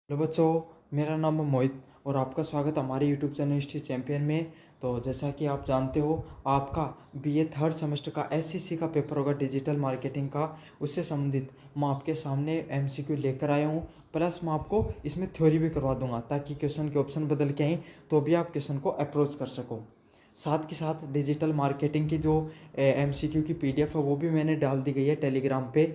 Hello बच्चों, मेरा नाम है मोहित और आपका स्वागत हमारे यूट्यूब चैनल हिस्ट्री चैंपियन में। तो जैसा कि आप जानते हो, आपका बीए थर्ड सेमेस्टर का एससीसी का पेपर होगा डिजिटल मार्केटिंग का। उससे संबंधित मैं आपके सामने एमसीक्यू लेकर आया हूँ, प्लस मैं आपको इसमें थ्योरी भी करवा दूंगा ताकि क्वेश्चन के ऑप्शन बदल के आएँ तो भी आप क्वेश्चन को अप्रोच कर सको। साथ के साथ डिजिटल मार्केटिंग की जो एमसीक्यू की पीडीएफ है वो भी मैंने डाल दी गई है टेलीग्राम पे,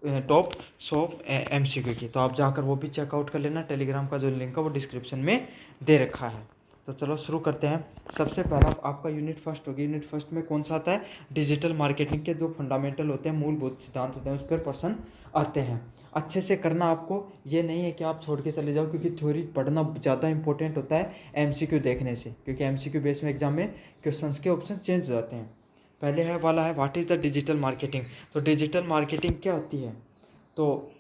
टॉप सॉफ एमसीक्यू की। तो आप जाकर वो भी चेकआउट कर लेना। टेलीग्राम का जो लिंक है वो डिस्क्रिप्शन में दे रखा है। तो चलो शुरू करते हैं। सबसे पहला आपका यूनिट फर्स्ट होगी। यूनिट फर्स्ट में कौन सा आता है? डिजिटल मार्केटिंग के जो फंडामेंटल होते हैं, मूलभूत सिद्धांत होते हैं, उस पर प्रश्न आते हैं। अच्छे से करना आपको, ये नहीं है कि आप छोड़ के चले जाओ, क्योंकि थ्योरी पढ़ना ज़्यादा इंपॉर्टेंट होता है एमसीक्यू देखने से, क्योंकि एमसीक्यू बेस में एग्जाम में क्वेश्चंस के ऑप्शन चेंज हो जाते हैं। पहले है वाला है what is the digital marketing. तो डिजिटल मार्केटिंग क्या होती है? तो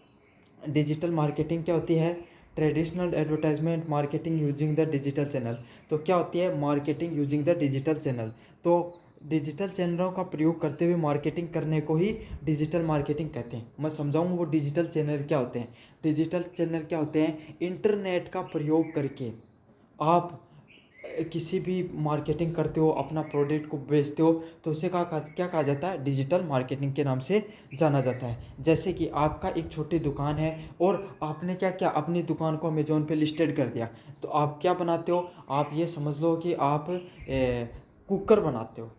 डिजिटल मार्केटिंग क्या होती है? Traditional advertisement marketing using the digital channel. तो क्या होती है? Marketing using the digital channel. तो डिजिटल चैनलों का प्रयोग करते हुए मार्केटिंग करने को ही डिजिटल मार्केटिंग कहते हैं। मैं समझाऊँ वो डिजिटल चैनल क्या होते हैं। डिजिटल चैनल क्या होते हैं? इंटरनेट का प्रयोग करके आप किसी भी मार्केटिंग करते हो, अपना प्रोडक्ट को बेचते हो, तो उसे क्या कहा जाता है? डिजिटल मार्केटिंग के नाम से जाना जाता है। जैसे कि आपका एक छोटी दुकान है और आपने क्या किया, अपनी दुकान को अमेज़ोन पे लिस्टेड कर दिया। तो आप क्या बनाते हो? आप ये समझ लो कि आप कुकर बनाते हो,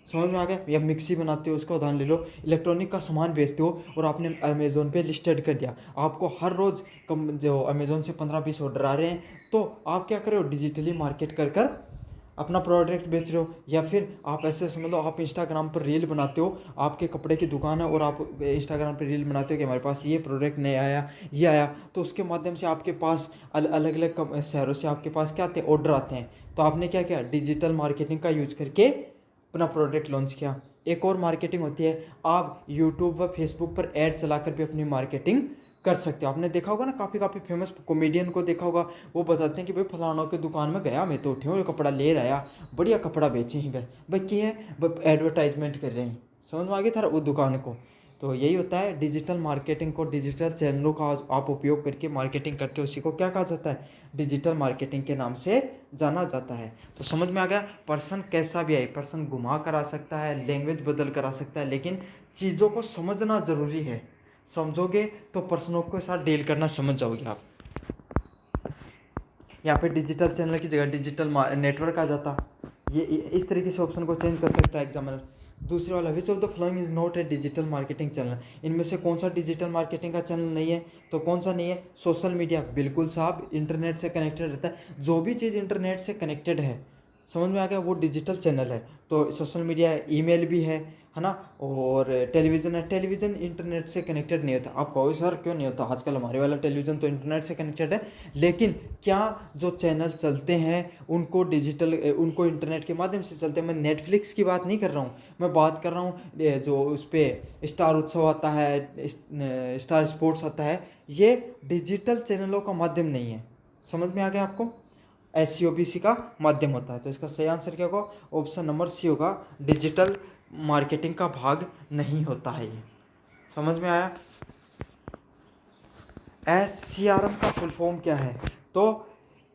समझ में आ गया? या मिक्सी बनाते हो, उसका उदाहरण ले लो। इलेक्ट्रॉनिक का सामान बेचते हो और आपने अमेज़ोन पे लिस्टेड कर दिया। आपको हर रोज़ कम जो अमेज़ोन से 15-20 ऑर्डर आ रहे हैं, तो आप क्या कर रहे हो? डिजिटली मार्केट कर कर अपना प्रोडक्ट बेच रहे हो। या फिर आप ऐसे समझ लो, आप इंस्टाग्राम पर रील बनाते हो, आपके कपड़े की दुकान है और आप इंस्टाग्राम पर रील बनाते हो कि हमारे पास ये प्रोडक्ट नहीं आया, ये आया। तो उसके माध्यम से आपके पास अलग अलग शहरों से आपके पास क्या आते हैं? ऑर्डर आते हैं। तो आपने क्या किया? डिजिटल मार्केटिंग का यूज करके अपना प्रोडक्ट लॉन्च किया। एक और मार्केटिंग होती है, आप यूट्यूब व फेसबुक पर ऐड चलाकर भी अपनी मार्केटिंग कर सकते हो। आपने देखा होगा ना, काफ़ी फेमस कॉमेडियन को देखा होगा, वो बताते हैं कि भाई फलानों की दुकान में गया, मैं तो उठे हूँ, कपड़ा ले आया, बढ़िया कपड़ा बेचे ही गए। भाई क्या है? एडवर्टाइजमेंट कर रहे हैं। समझ में आ गया था वो दुकान को। तो यही होता है डिजिटल मार्केटिंग को, डिजिटल चैनलों का आप उपयोग करके मार्केटिंग करते हो, उसी को क्या कहा जाता है? डिजिटल मार्केटिंग के नाम से जाना जाता है। तो समझ में आ गया? पर्सन कैसा भी आए, पर्सन घुमा कर आ सकता है, लैंग्वेज बदल कर आ सकता है, लेकिन चीज़ों को समझना ज़रूरी है। समझोगे तो पर्सनों के साथ डील करना समझ जाओगे आप। यहाँ पे डिजिटल चैनल की जगह डिजिटल नेटवर्क आ जाता। ये इस तरीके से ऑप्शन को चेंज कर सकता है एग्जामिनर। दूसरे वाला, विच of the following is not a digital marketing channel. इनमें से कौन सा डिजिटल मार्केटिंग का चैनल नहीं है? तो कौन सा नहीं है? Social media. बिल्कुल साहब, इंटरनेट से कनेक्टेड रहता है। जो भी चीज़ इंटरनेट से कनेक्टेड है, समझ में आ गया, वो डिजिटल चैनल है। तो सोशल मीडिया है, ईमेल भी है ना। और टेलीविज़न है। टेलीविज़न इंटरनेट से कनेक्टेड नहीं होता। आप कहो सर क्यों नहीं होता? आजकल हमारे वाला टेलीविज़न तो इंटरनेट से कनेक्टेड है। लेकिन क्या जो चैनल चलते हैं उनको उनको इंटरनेट के माध्यम से चलते हैं? मैं नेटफ्लिक्स की बात नहीं कर रहा हूँ, मैं बात कर रहा हूँ जो उस पर स्टार उत्सव आता है, स्टार स्पोर्ट्स आता है, ये डिजिटल चैनलों का माध्यम नहीं है। समझ में आ गया आपको? SCOBC का माध्यम होता है। तो इसका सही आंसर क्या होगा? ऑप्शन नंबर सी होगा, डिजिटल मार्केटिंग का भाग नहीं होता है ये। समझ में आया? SCRM का फुल फॉर्म क्या है? तो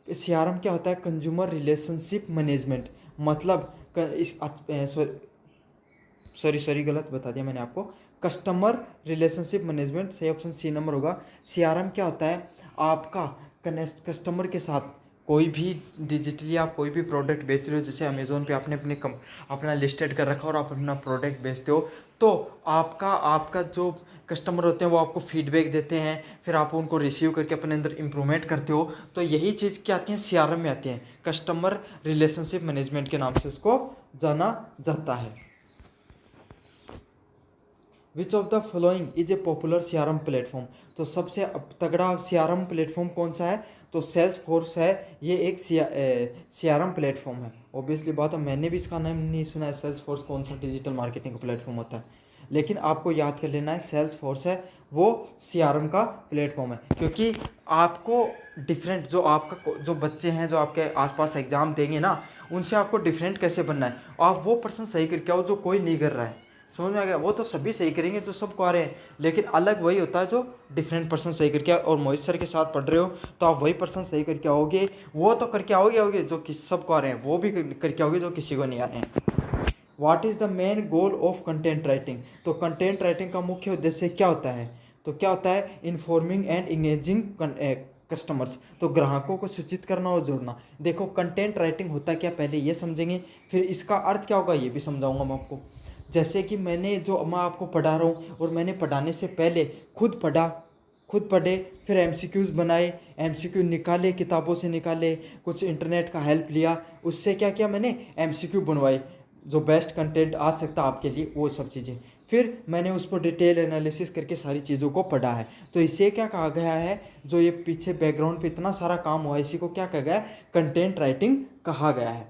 CRM क्या होता है? Consumer relationship management. मतलब सॉरी गलत बता दिया मैंने आपको। कस्टमर रिलेशनशिप मैनेजमेंट सही ऑप्शन सी नंबर होगा। CRM क्या होता है? आपका कस्टमर के साथ कोई भी डिजिटली आप कोई भी प्रोडक्ट बेच रहे हो, जैसे अमेज़ोन पे आपने अपना लिस्टेड कर रखा और आप अपना प्रोडक्ट बेचते हो, तो आपका आपका जो कस्टमर होते हैं वो आपको फीडबैक देते हैं, फिर आप उनको रिसीव करके अपने अंदर इम्प्रूवमेंट करते हो। तो यही चीज़ क्या आती है? CRM में आती है। कस्टमर रिलेशनशिप मैनेजमेंट के नाम से उसको जाना जाता है। विच of the following is a popular CRM platform. तो सबसे तगड़ा CRM प्लेटफॉर्म कौन सा है? तो सेल्स फोर्स है। ये एक CRM प्लेटफॉर्म है। ऑब्वियसली बात है, मैंने भी इसका नाम नहीं सुना है, सेल्स फोर्स कौन सा डिजिटल मार्केटिंग का प्लेटफॉर्म होता है। लेकिन आपको याद कर लेना है, सेल्स फोर्स है वो CRM का प्लेटफॉर्म है। क्योंकि आपको डिफरेंट जो आपका जो बच्चे हैं जो आपके आसपास एग्जाम देंगे ना, उनसे आपको डिफरेंट कैसे बनना है, आप वो पर्सन सही करके आओ जो कोई नहीं कर रहा है। समझ में आ गया। वो तो सभी सही करेंगे जो सबको आ रहे हैं, लेकिन अलग वही होता है जो डिफरेंट पर्सन सही करके और मोहित सर के साथ पढ़ रहे हो तो आप वही पर्सन सही करके आओगे। वो तो करके आओगे जो किस सबको आ रहे हैं, वो भी करके आओगे जो किसी को नहीं आ रहे हैं। What is the main goal of content writing? तो कंटेंट राइटिंग का मुख्य उद्देश्य क्या होता है? तो क्या होता है? इन्फॉर्मिंग एंड इंगेजिंग कस्टमर्स, तो ग्राहकों को सूचित करना और जोड़ना। देखो कंटेंट राइटिंग होता क्या, पहले ये समझेंगे, फिर इसका अर्थ क्या होगा ये भी समझाऊंगा मैं आपको। जैसे कि मैं आपको पढ़ा रहा हूँ और मैंने पढ़ाने से पहले खुद पढ़े, फिर एमसीक्यूज़ बनाए, एमसीक्यू निकाले, किताबों से निकाले, कुछ इंटरनेट का हेल्प लिया, उससे क्या किया मैंने, एमसीक्यू बनवाए जो बेस्ट कंटेंट आ सकता आपके लिए, वो सब चीज़ें। फिर मैंने उस पर डिटेल एनालिसिस करके सारी चीज़ों को पढ़ा है। तो इसे क्या कहा गया है, जो ये पीछे बैकग्राउंड पे इतना सारा काम हुआ है, इसी को क्या कहा गया है, कंटेंट राइटिंग कहा गया है।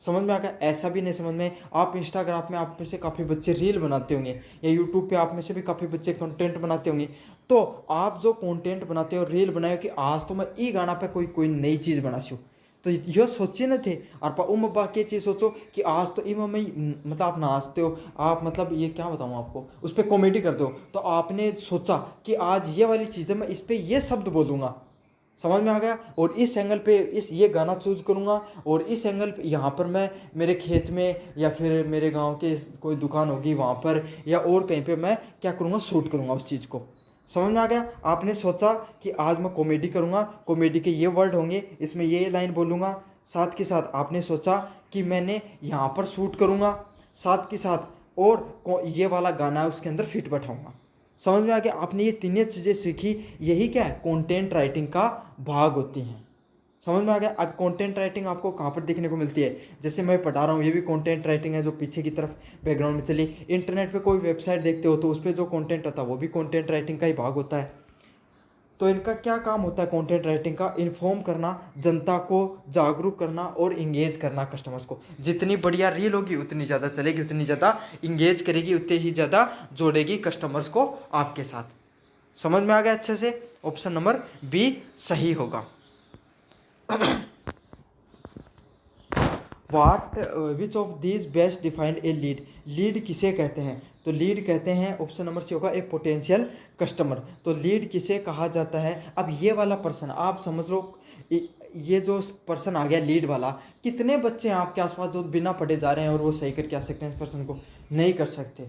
समझ में आ गया? ऐसा भी नहीं समझ में, आप इंस्टाग्राम में आप में से काफ़ी बच्चे रील बनाते होंगे, या यूट्यूब पे आप में से भी काफ़ी बच्चे कंटेंट बनाते होंगे। तो आप जो कंटेंट बनाते हो, रील बनाए कि आज तो मैं ई गाना पे कोई नई चीज़ बनासी हूँ, तो यह सोचे न थे। और उम बाकी चीज़ सोचो कि आज तो इम में मतलब आप नाचते हो, आप मतलब ये क्या बताऊँ आपको, उस पर कॉमेडी करते हो, तो आपने सोचा कि आज ये वाली चीज़ है, मैं इस पर ये शब्द बोलूँगा। समझ में आ गया? और इस एंगल पे ये गाना चूज़ करूँगा, और इस एंगल पे यहाँ पर मैं मेरे खेत में या फिर मेरे गांव के कोई दुकान होगी वहाँ पर या और कहीं पे मैं क्या करूँगा, शूट करूँगा उस चीज़ को। समझ में आ गया? आपने सोचा कि आज मैं कॉमेडी करूँगा, कॉमेडी के ये वर्ड होंगे, इसमें ये लाइन बोलूँगा, साथ के साथ आपने सोचा कि मैंने यहाँ पर शूट करूँगा, साथ के साथ और ये वाला गाना है उसके अंदर फिट बैठाऊँगा। समझ में आ गया? आपने ये तीनों चीज़ें सीखी, यही क्या है, कंटेंट राइटिंग का भाग होती हैं। समझ में आ गया? अब कंटेंट राइटिंग आपको कहाँ पर देखने को मिलती है? जैसे मैं पढ़ा रहा हूँ, ये भी कंटेंट राइटिंग है जो पीछे की तरफ बैकग्राउंड में चली। इंटरनेट पे कोई वेबसाइट देखते हो तो उस पर जो कंटेंट आता है वो भी कंटेंट राइटिंग का ही भाग होता है। तो इनका क्या काम होता है कंटेंट राइटिंग का? इन्फॉर्म करना, जनता को जागरूक करना और इंगेज करना कस्टमर्स को। जितनी बढ़िया रील होगी उतनी ज़्यादा चलेगी, उतनी ज़्यादा इंगेज करेगी, उतनी ही ज़्यादा जोड़ेगी कस्टमर्स को आपके साथ। समझ में आ गया अच्छे से? ऑप्शन नंबर बी सही होगा। What which of these best defined a lead? Lead किसे कहते हैं? तो लीड कहते हैं, ऑप्शन नंबर सी होगा, ए पोटेंशियल कस्टमर। तो लीड किसे कहा जाता है? अब ये वाला पर्सन आप समझ लो, ये जो पर्सन आ गया लीड वाला, कितने बच्चे हैं आपके आसपास जो बिना पढ़े जा रहे हैं और वो सही करके आ सकते हैं इस पर्सन को? नहीं कर सकते।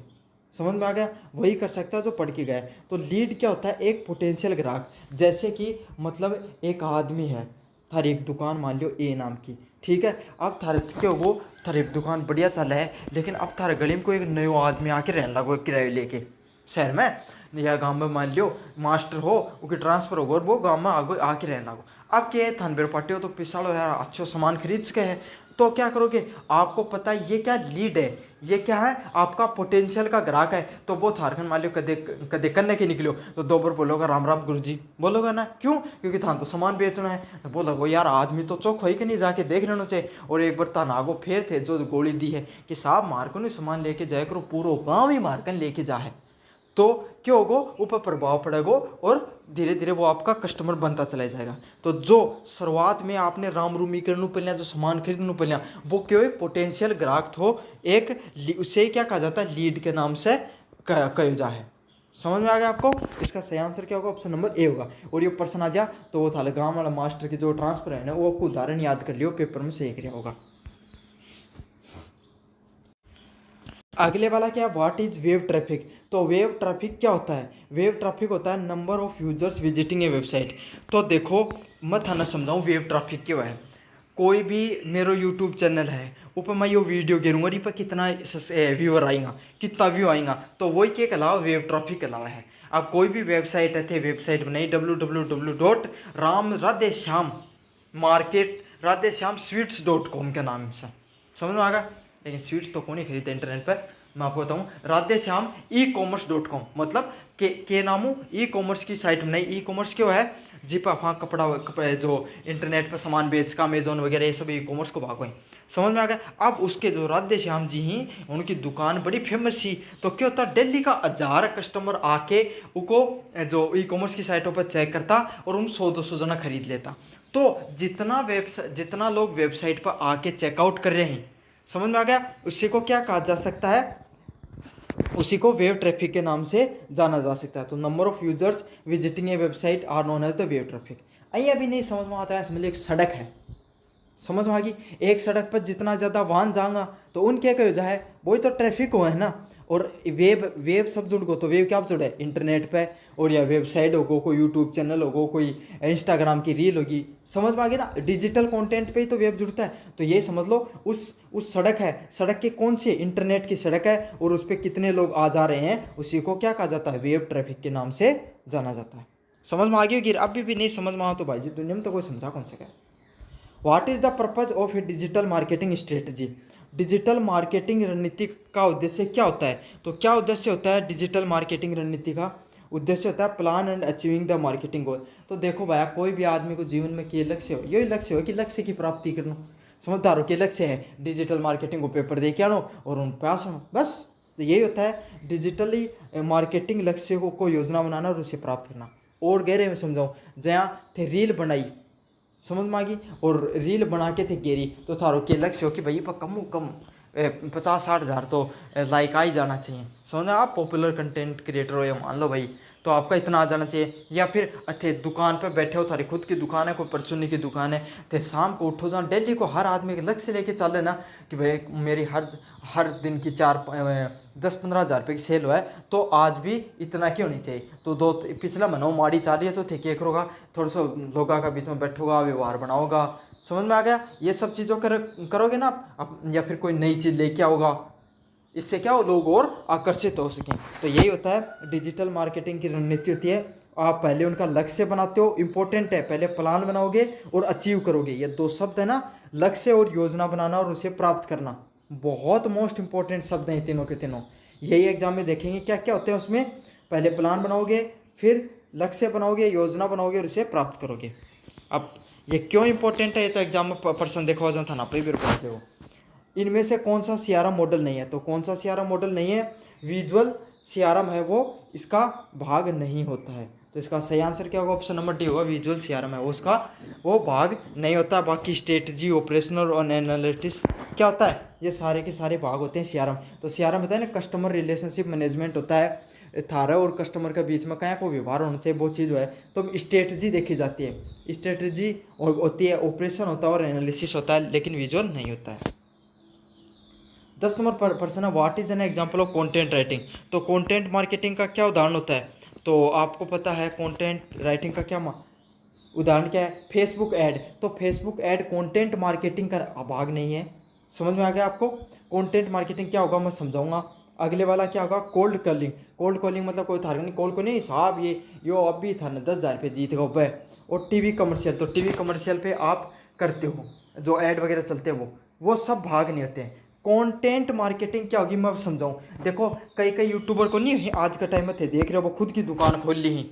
समझ में आ गया? वही कर सकता है जो पढ़ के गया है। तो लीड क्या होता है? एक पोटेंशियल ग्राहक। जैसे कि मतलब एक आदमी है, थारी एक दुकान मान लो ए नाम की, ठीक है, अब थारे क्यों वो थारी दुकान बढ़िया चल है, लेकिन अब थारे गली में कोई एक नयो आदमी आके रहने लगो किराए लेके शहर में या गांव में, मान लियो मास्टर हो, उसकी ट्रांसफर होगा और वो गांव में आगे आके रहने लगो। अब क्या है, थान बेर पाटे हो तो पिसाड़ो यार, अच्छो सामान खरीद सके है, तो क्या करोगे? आपको पता है ये क्या लीड है, ये क्या है, आपका पोटेंशियल का ग्राहक है। तो वो थारखंड मान लो कदे कदे करने के निकलो तो दो बार बोलोगा राम राम गुरु जी, बोलोगा ना, क्यों? क्योंकि थान तो सामान बेचना है। तो बोलोगे यार आदमी तो चौक हो कि नहीं, जाके देख लेना चाहिए। और एक बार तानागो फेर थे जो गोली दी है कि साहब मारकन नहीं सामान लेके जाए करो, पूरा गाँव ही मारकन लेके जा है, तो क्या होगा, ऊपर प्रभाव पड़ेगा और धीरे धीरे वो आपका कस्टमर बनता चला जाएगा। तो जो शुरुआत में आपने राम रूमी करने पहले जो सामान खरीदने पहले वो क्यों, एक पोटेंशियल ग्राहक थो, एक उसे क्या कहा जाता है, लीड के नाम से कहा जा है। समझ में आ गया आपको? इसका सही आंसर क्या होगा? ऑप्शन नंबर ए होगा। और ये पर्सन आ जा तो वो था गाँव वाला मास्टर की जो ट्रांसफर है ना, वो आपको उदाहरण याद कर लियो, पेपर में सही किया होगा। अगले वाला क्या, व्हाट इज वेव ट्रैफिक? तो वेव ट्रैफिक क्या होता है? वेव ट्रैफिक होता है number of users visiting a website. तो देखो मैं थाना समझाऊँ वेव ट्रैफिक क्यों है। कोई भी मेरो यूट्यूब चैनल है, ऊपर मैं ये वीडियो गिरूँगा, पर कितना व्यूअर आएगा, कितना व्यू आएगा, तो वही के अलावा वेव ट्रैफिक के अलावा है। अब कोई भी वेबसाइट है थे, वेबसाइट बनाई www. राम राधे श्याम मार्केट राधे श्याम स्वीट्स.com के नाम से, समझ में आ गया? लेकिन स्वीट्स तो कौन ही खरीदते इंटरनेट पर, मैं आपको बताऊँ, राधे श्याम e-commerce.com, मतलब के नामू ई कॉमर्स की साइट बनाई। ई कॉमर्स क्यों है, जी पर वहाँ कपड़ा जो इंटरनेट पर सामान बेच का, अमेजोन वगैरह ये सब ई कॉमर्स को भागो हैं। समझ में आ गया? अब उसके जो राधे श्याम जी ही, उनकी दुकान बड़ी फेमस थी, तो क्या होता, दिल्ली का 1000 कस्टमर आके उनको जो ई कॉमर्स की साइटों पर चेक करता और उन 100-200 जना खरीद लेता। तो जितना लोग वेबसाइट पर आके चेकआउट कर रहे हैं, समझ में आ गया, उसी को क्या कहा जा सकता है, उसी को वेब ट्रैफिक के नाम से जाना जा सकता है। तो number of users visiting a website are known as the web traffic. आइए अभी नहीं समझ में आता है, समझ लीजिए एक सड़क है, समझ में आ गई, एक सड़क पर जितना ज़्यादा वाहन जाएगा तो उन क्या कहो जाए, वही तो ट्रैफिक हो है ना। और वेब वेब सब जुड़ गो, तो वेब क्या जुड़े इंटरनेट पे, और या वेबसाइट होगो, कोई यूट्यूब चैनल होगो, कोई इंस्टाग्राम की रील होगी, समझ में आ गई ना, डिजिटल कंटेंट पे ही तो वेब जुड़ता है। तो ये समझ लो उस सड़क है, सड़क के कौन सी, इंटरनेट की सड़क है, और उस पर कितने लोग आ जा रहे हैं, उसी को क्या कहा जाता है, वेब ट्रैफिक के नाम से जाना जाता है। समझ में आ गई होगी, अभी भी नहीं समझ में आ तो भाई जी दुनिया में तो कोई समझा कौन सके। What is the purpose of A digital marketing strategy. Digital marketing रणनीति का उद्देश्य क्या होता है, तो क्या उद्देश्य होता है डिजिटल मार्केटिंग रणनीति का, उद्देश्य होता है plan and achieving the marketing goal. तो देखो भैया, कोई भी आदमी को जीवन में क्या लक्ष्य हो, यही लक्ष्य हो कि लक्ष्य की प्राप्ति करना। समझदार हो, के लक्ष्य है डिजिटल मार्केटिंग को पेपर दे के आनो और उन पास हो, बस। तो यही होता है डिजिटली मार्केटिंग लक्ष्य को योजना बनाना और उसे प्राप्त करना। और गहरे में समझाऊँ, जहाँ थे रील बनाई, समझ में आ गई, और रील बना के थे गेरी, तो थारो के लक्ष्य हो कि भाई पर कम कम 50-60 हज़ार तो लाइक आ ही जाना चाहिए। समझ में, आप पॉपुलर कंटेंट क्रिएटर हो या मान लो भाई, तो आपका इतना आ जाना चाहिए। या फिर थे दुकान पे बैठे हो, थारी खुद की दुकान है, कोई परचूनी की दुकान है, तो शाम को उठो जहाँ डेली को हर आदमी के लक्ष्य लेके चल लेना कि भाई मेरी हर दिन की 10-15 हज़ार रुपये की सेल हुआ है, तो आज भी इतना की होनी चाहिए। तो पिछला महीना माड़ी चाल रही है, तो थे क्या करोगा, थोड़ा सा लोगों का बीच में बैठोगा, व्यवहार बनाओगा। समझ में आ गया, ये सब चीज़ों करोगे ना आप, या फिर कोई नई चीज़ लेके आओगा, इससे क्या हो, लोग और आकर्षित हो सकें। तो यही होता है डिजिटल मार्केटिंग की रणनीति होती है। आप पहले उनका लक्ष्य बनाते हो, इंपॉर्टेंट है, पहले प्लान बनाओगे और अचीव करोगे। ये दो शब्द है ना, लक्ष्य और योजना बनाना और उसे प्राप्त करना, बहुत मोस्ट इंपॉर्टेंट शब्द हैं तीनों के तीनों। यही एग्जाम में देखेंगे क्या क्या होते हैं उसमें, पहले प्लान बनाओगे, फिर लक्ष्य बनाओगे, योजना बनाओगे और उसे प्राप्त करोगे। अब ये क्यों इंपॉर्टेंट है, ये तो एग्जाम में पर्सन देखो जहाँ था ना पे भी पढ़ते हो। इनमें से कौन सा सीआरएम मॉडल नहीं है, तो कौन सा सीआरएम मॉडल नहीं है, विजुअल सीआरएम है वो इसका भाग नहीं होता है। तो इसका सही आंसर क्या होगा, ऑप्शन नंबर डी होगा, विजुअल सीआरएम है वो उसका वो भाग नहीं होता। बाकी स्ट्रेटजी, ऑपरेशनल और एनालिटिक्स क्या होता है, ये सारे के सारे भाग होते हैं सीआरएम। तो सीआरएम होता है ना, कस्टमर रिलेशनशिप मैनेजमेंट होता है, थारा और कस्टमर के बीच में क्या को व्यवहार होना चाहिए, वो चीज़ है। तो स्ट्रेटजी देखी जाती है, स्ट्रेटजी होती है, ऑपरेशन होता है और एनालिसिस होता है, लेकिन विजुअल नहीं होता है। 10 नंबर प्रश्न है, what is an example of content writing. तो कंटेंट मार्केटिंग का क्या उदाहरण होता है, तो आपको पता है कंटेंट राइटिंग का क्या उदाहरण क्या है, फेसबुक ऐड। तो फेसबुक ऐड कंटेंट मार्केटिंग का भाग नहीं है। समझ में आ गया आपको, कंटेंट मार्केटिंग क्या होगा मैं समझाऊंगा। अगले वाला क्या होगा, कोल्ड कॉलिंग। कोल्ड कॉलिंग मतलब कोई था नहीं, कॉल को नहीं साहब ये यो अभी था ना 10,000 रुपये जीत गए पे। और टीवी कमर्शियल, तो टीवी कमर्शियल पे आप करते हो जो ऐड वगैरह चलते हैं, वो सब भाग नहीं होते हैं। कंटेंट मार्केटिंग क्या होगी मैं समझाऊं। देखो कई कई यूट्यूबर को नहीं आज के टाइम में थे देख रहे हो, वो खुद की दुकान खोल ली ही,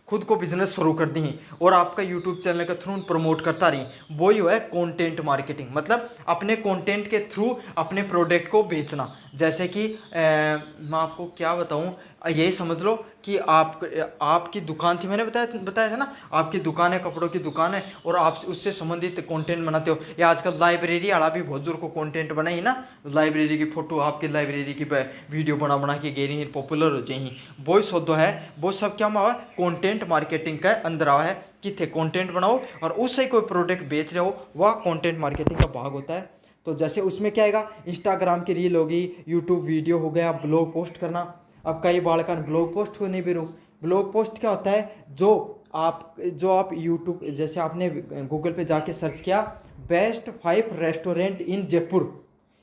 खुद को बिजनेस शुरू कर दी और आपका यूट्यूब चैनल के थ्रू प्रमोट करता रही, वही है कंटेंट मार्केटिंग। मतलब अपने कंटेंट के थ्रू अपने प्रोडक्ट को बेचना। जैसे कि मैं आपको क्या बताऊं, यही समझ लो कि आपकी दुकान थी, मैंने बताया था ना, आपकी दुकान है, कपड़ों की दुकान है, और आप उससे संबंधित कंटेंट बनाते हो। या आजकल लाइब्रेरी वाला भी बहुत जोर को कंटेंट बनाई ना, लाइब्रेरी की फोटो, आपकी लाइब्रेरी की वीडियो बना बना के गेरी ही पॉपुलर हो जाए, वो शब्द है, वो सब क्या हुआ कंटेंट मार्केटिंग का अंदर आवा है कि थे कंटेंट बनाओ और उससे कोई प्रोडक्ट बेच रहे हो, वह कंटेंट मार्केटिंग का भाग होता है। तो जैसे उसमें क्या आएगा, इंस्टाग्राम की रील होगी, यूट्यूब वीडियो हो गया, ब्लॉग पोस्ट करना। अब कई बालकन ब्लॉग पोस्ट को नहीं भी रो, ब्लॉग पोस्ट क्या होता है, जो आप यूट्यूब जैसे आपने गूगल पे जाके सर्च किया बेस्ट 5 रेस्टोरेंट इन जयपुर,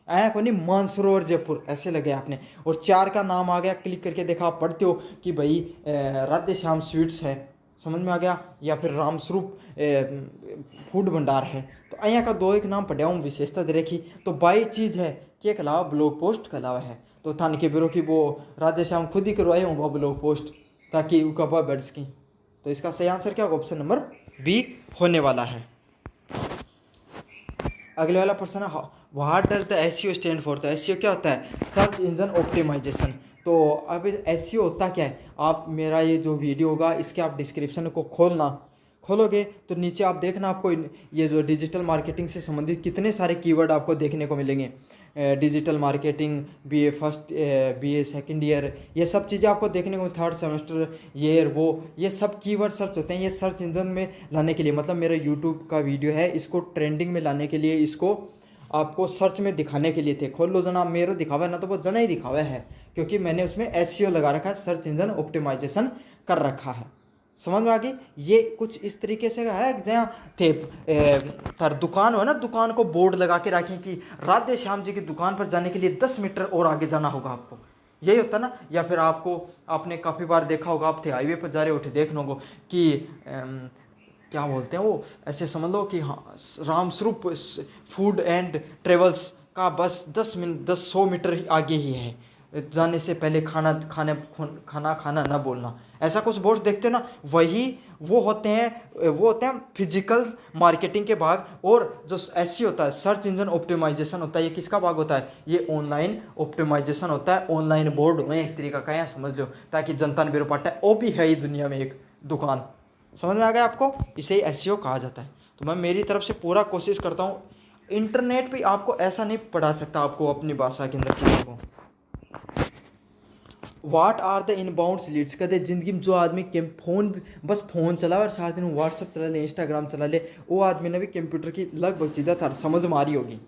आया को नहीं मानसरोवर जयपुर ऐसे लगे आपने, और 4 का नाम आ गया, क्लिक करके देखा, आप पढ़ते हो कि भाई राधे श्याम स्वीट्स है, समझ में आ गया, या फिर रामस्वरूप फूड भंडार है। तो અહીંયા का 2 एक नाम पढ़ा हूँ, विशेषता दे रखी, तो बाई चीज़ है कि के अलावा ब्लॉग पोस्ट के अलावा है। तो थाने के बिरो की वो राधे श्याम खुद ही करवाए हूँ वो ब्लॉग पोस्ट, ताकि उनका वह बैठ सकें। तो इसका सही आंसर क्या होगा, ऑप्शन नंबर बी होने वाला है। अगले वाला प्रश्न है, what does the SEO stand for. तो एसईओ क्या होता है, सर्च इंजन ऑप्टिमाइजेशन। तो अब एसईओ होता क्या है, आप मेरा ये जो वीडियो होगा इसके आप डिस्क्रिप्शन को खोलोगे तो नीचे आप देखना, आपको ये जो डिजिटल मार्केटिंग से संबंधित कितने सारे कीवर्ड आपको देखने को मिलेंगे। Digital marketing, BA first, BA second year, ये सब चीज़ें आपको देखने को, थर्ड सेमेस्टर, ये सब कीवर्ड सर्च होते हैं। ये सर्च इंजन में लाने के लिए, मतलब मेरा यूट्यूब का वीडियो है, इसको ट्रेंडिंग में लाने के लिए, इसको आपको सर्च में दिखाने के लिए थे। खोल लो जना, मेरे दिखावा है ना, तो वो जना ही दिखावा है, क्योंकि मैंने उसमें एसईओ लगा रखा है, सर्च इंजन ऑप्टिमाइजेशन कर रखा है। समझ में आ गई? ये कुछ इस तरीके से है जहाँ थे तार दुकान हो ना, दुकान को बोर्ड लगा के रखें कि राधे श्याम जी की दुकान पर जाने के लिए 10 मीटर और आगे जाना होगा आपको, यही होता ना। या फिर आपने काफ़ी बार देखा होगा, आप थे हाईवे पर जा रहे उठे देख लो कि क्या बोलते हैं वो, ऐसे समझ लो कि हाँ, Ram Swaroop food and travels का बस 10-100 मीटर आगे ही है, जाने से पहले खाना खाना ना बोलना, ऐसा कुछ बोर्ड्स देखते हैं ना, वो होते हैं फिजिकल मार्केटिंग के भाग। और जो एसईओ होता है, सर्च इंजन ऑप्टिमाइजेशन होता है, ये किसका भाग होता है? ये ऑनलाइन ऑप्टिमाइजेशन होता है। ऑनलाइन बोर्ड में एक तरीका का, यहाँ समझ लो, ताकि जनता ने बेरो पाटा है, वो भी है ही दुनिया में एक दुकान। समझ में आ गया आपको? इसे ही एसईओ कहा जाता है। तो मैं मेरी तरफ से पूरा कोशिश करता हूँ। इंटरनेट पे आपको ऐसा नहीं पढ़ा सकता, आपको अपनी भाषा के अंदर चीज़ों को। वाट आर द इनबाउंड्स लीड्स, कहते जिंदगी में जो आदमी बस फ़ोन चला और सारा दिन व्हाट्सअप चला ले, इंस्टाग्राम चला ले, वो आदमी ने भी कंप्यूटर की लगभग चीज़ें था समझ में आ रही होगी।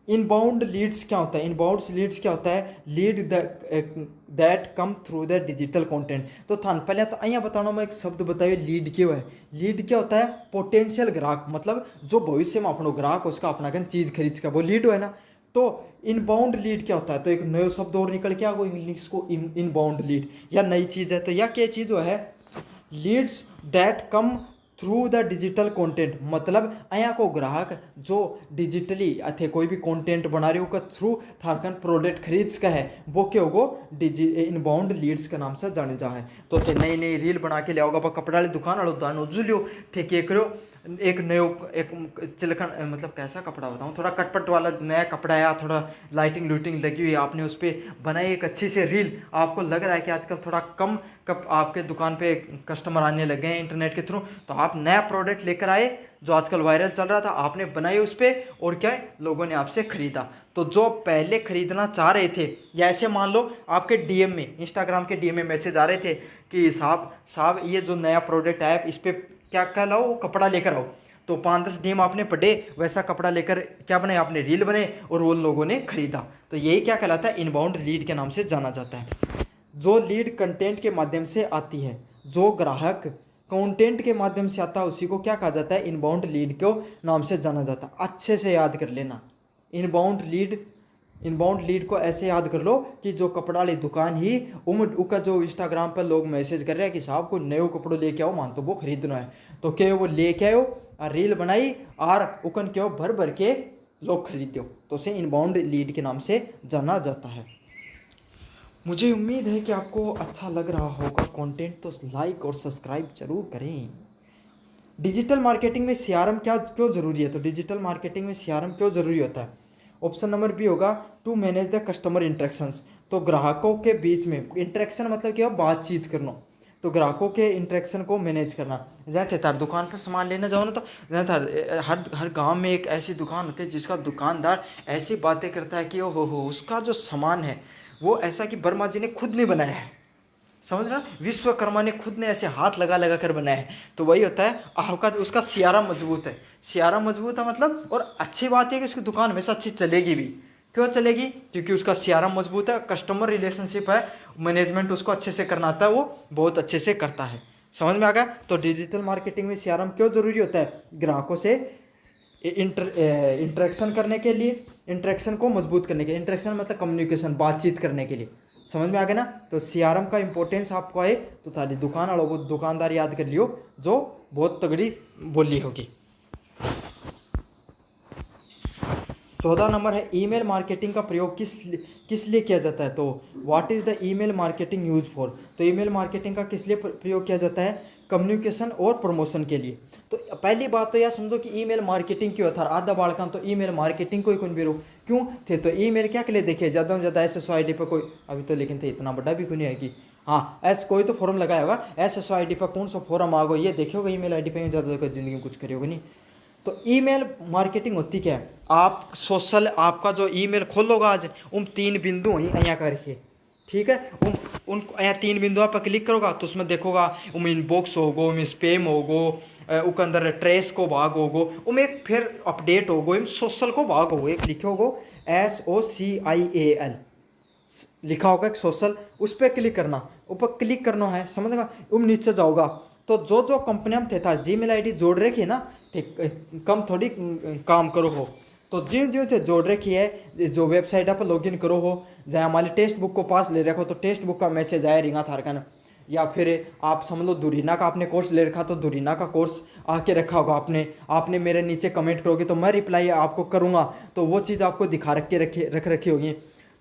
इनबाउंड लीड्स क्या होता है? इनबाउंड लीड्स क्या होता है? Lead that come through the digital content. तो थान पहले तो अँ बताना, मैं एक शब्द बताइए, लीड क्यों है? लीड क्या होता है? पोटेंशियल ग्राहक, मतलब जो भविष्य में अपना ग्राहक उसका अपना कन चीज़ खरीद का वो लीड है ना। तो इनबाउंड लीड क्या होता है? तो एक नया शब्द और निकल के आ गो इंग्लिश को, इनबाउंड लीड, या नई चीज़ है। तो यह क्या चीज़ है? Leads that come through the digital content, मतलब अया को ग्राहक जो डिजिटली अथे कोई भी कंटेंट बना रहे हो थ्रू थारकन प्रोडक्ट खरीद का है, वो क्या होगो इनबाउंड लीड्स के नाम से जाने जा है। तो थे नई नई रील बना के लिया होगा कपड़ा वाली दुकान वालों दान उजुलियो थे के करो एक नयो एक चिलखन, मतलब कैसा कपड़ा बताऊँ, थोड़ा कटपट वाला नया कपड़ा है, थोड़ा लाइटिंग लूटिंग लगी हुई है, आपने उस पर बनाई एक अच्छी सी रील। आपको लग रहा है कि आजकल थोड़ा कम कब आपके दुकान पे कस्टमर आने लगे हैं इंटरनेट के थ्रू, तो आप नया प्रोडक्ट लेकर आए जो आजकल वायरल चल रहा था, आपने बनाई उस पर, और क्या है, लोगों ने आपसे खरीदा। तो जो पहले खरीदना चाह रहे थे, या ऐसे मान लो आपके डीएम में, इंस्टाग्राम के डीएम में मैसेज आ रहे थे कि साहब ये जो नया प्रोडक्ट है इस पर क्या क्या लाओ, वो कपड़ा लेकर आओ। तो 5-10 डीएम आपने पढ़े, वैसा कपड़ा लेकर क्या बने, आपने रील बने और उन लोगों ने खरीदा। तो यही क्या कहलाता है? इनबाउंड लीड के नाम से जाना जाता है। जो लीड कंटेंट के माध्यम से आती है, जो ग्राहक कंटेंट के माध्यम से आता है, उसी को क्या कहा जाता है? इनबाउंड लीड को नाम से जाना जाता है। अच्छे से याद कर लेना, इनबाउंड लीड को ऐसे याद कर लो कि जो कपड़ा वाली दुकान ही उनका जो इंस्टाग्राम पर लोग मैसेज कर रहे हैं कि साहब को नयो कपड़ो लेके आओ, मान तो वो खरीदना है, तो क्या वो लेके आओ और रील बनाई और उकन क्यों भर भर के लोग खरीदो, तो उसे इनबाउंड लीड के नाम से जाना जाता है। मुझे उम्मीद है कि आपको अच्छा लग रहा होगा कंटेंट, तो लाइक और सब्सक्राइब जरूर करें। डिजिटल मार्केटिंग में सीआरएम क्यों ज़रूरी है? तो डिजिटल मार्केटिंग में सीआरएम क्यों ज़रूरी होता है? ऑप्शन नंबर बी होगा, to manage the customer interactions. तो ग्राहकों के बीच में इंटरेक्शन मतलब क्या? बातचीत करना। तो ग्राहकों के इंटरेक्शन को मैनेज करना। जैसे तार दुकान पर सामान लेने जाओ ना, तो हर गांव में एक ऐसी दुकान होती है जिसका दुकानदार ऐसी बातें करता है कि ओ हो उसका जो सामान है वो ऐसा कि वर्मा जी ने खुद नहीं बनाया है, समझ रहा, विश्वकर्मा ने खुद ने ऐसे हाथ लगा लगा कर बनाया है। तो वही होता है आपका, उसका सीआरएम मजबूत है। सीआरएम मजबूत है मतलब, और अच्छी बात है कि उसकी दुकान हमेशा अच्छी चलेगी भी। क्यों चलेगी? क्योंकि उसका सीआरएम मजबूत है, कस्टमर रिलेशनशिप है, मैनेजमेंट उसको अच्छे से करना आता है, वो बहुत अच्छे से करता है। समझ में आ गया? तो डिजिटल मार्केटिंग में सीआरएम क्यों ज़रूरी होता है? ग्राहकों से इंटरेक्शन करने के लिए, इंटरेक्शन को मजबूत करने के लिए, इंटरेक्शन मतलब कम्युनिकेशन, बातचीत करने के लिए। समझ में आ गया ना? तो सीआरएम का इंपॉर्टेंस आपको है, तो तारी दुकान वालों वो दुकानदार याद कर लियो जो बहुत तगड़ी बोली होगी। 14 नंबर है, ईमेल मार्केटिंग का प्रयोग किस लिए किया जाता है? तो what is the email marketing use for? तो ईमेल मार्केटिंग का किस लिए प्रयोग किया जाता है? कम्युनिकेशन और प्रमोशन के लिए। तो पहली बात तो यह समझो कि ईमेल मार्केटिंग क्यों था? आधा बालकान तो ईमेल मार्केटिंग को ही कौन बेरो क्यों थे? तो ईमेल क्या के लिए देखे ज़्यादा से ज़्यादा SSO ID पर कोई, अभी तो लेकिन थे इतना बड़ा भी क्यों नहीं है कि हाँ कोई तो फॉर्म लगाया होगा SSO ID पर, कौन सा फॉर्म आ गो ये देखे होगा, ईमेल ID पर ज़्यादा ज़िंदगी में कुछ करे होगा नहीं। तो ईमेल मार्केटिंग होती क्या है, आप सोशल आपका जो ईमेल खोलोगा आज उन 3 बिंदु हैं यहाँ करके, ठीक है। उन यहाँ 3 बिंदुओं पर क्लिक करोगा तो उसमें देखोगा उम इनबॉक्स होगो, उम स्पैम होगो, उके अंदर ट्रेस को भाग होगो, उम एक फिर अपडेट होगो, उम सोशल को भाग होगो, एक लिखे होगो SOCIAL लिखा होगा एक सोशल, उस पर क्लिक करना, ऊपर क्लिक करना है, समझ गया। नीचे जाओगा तो जो जो कंपनी हम थे था जीमेल आईडी जोड़ रखी है ना, कम थोड़ी काम करो हो, तो जिन जिन थे जोड़ रखी है जो वेबसाइट पर लॉगिन करो हो, जहाँ हमारी टेक्स्ट बुक को पास ले रखो तो टेक्स्ट बुक का मैसेज आया रिंगा था रखा, या फिर आप समझ लो दुरीना का आपने कोर्स ले रखा तो दुरीना का कोर्स आके रखा होगा आपने मेरे नीचे कमेंट करोगे तो मैं रिप्लाई आपको करूँगा, तो वो चीज़ आपको दिखा रख रखी होगी।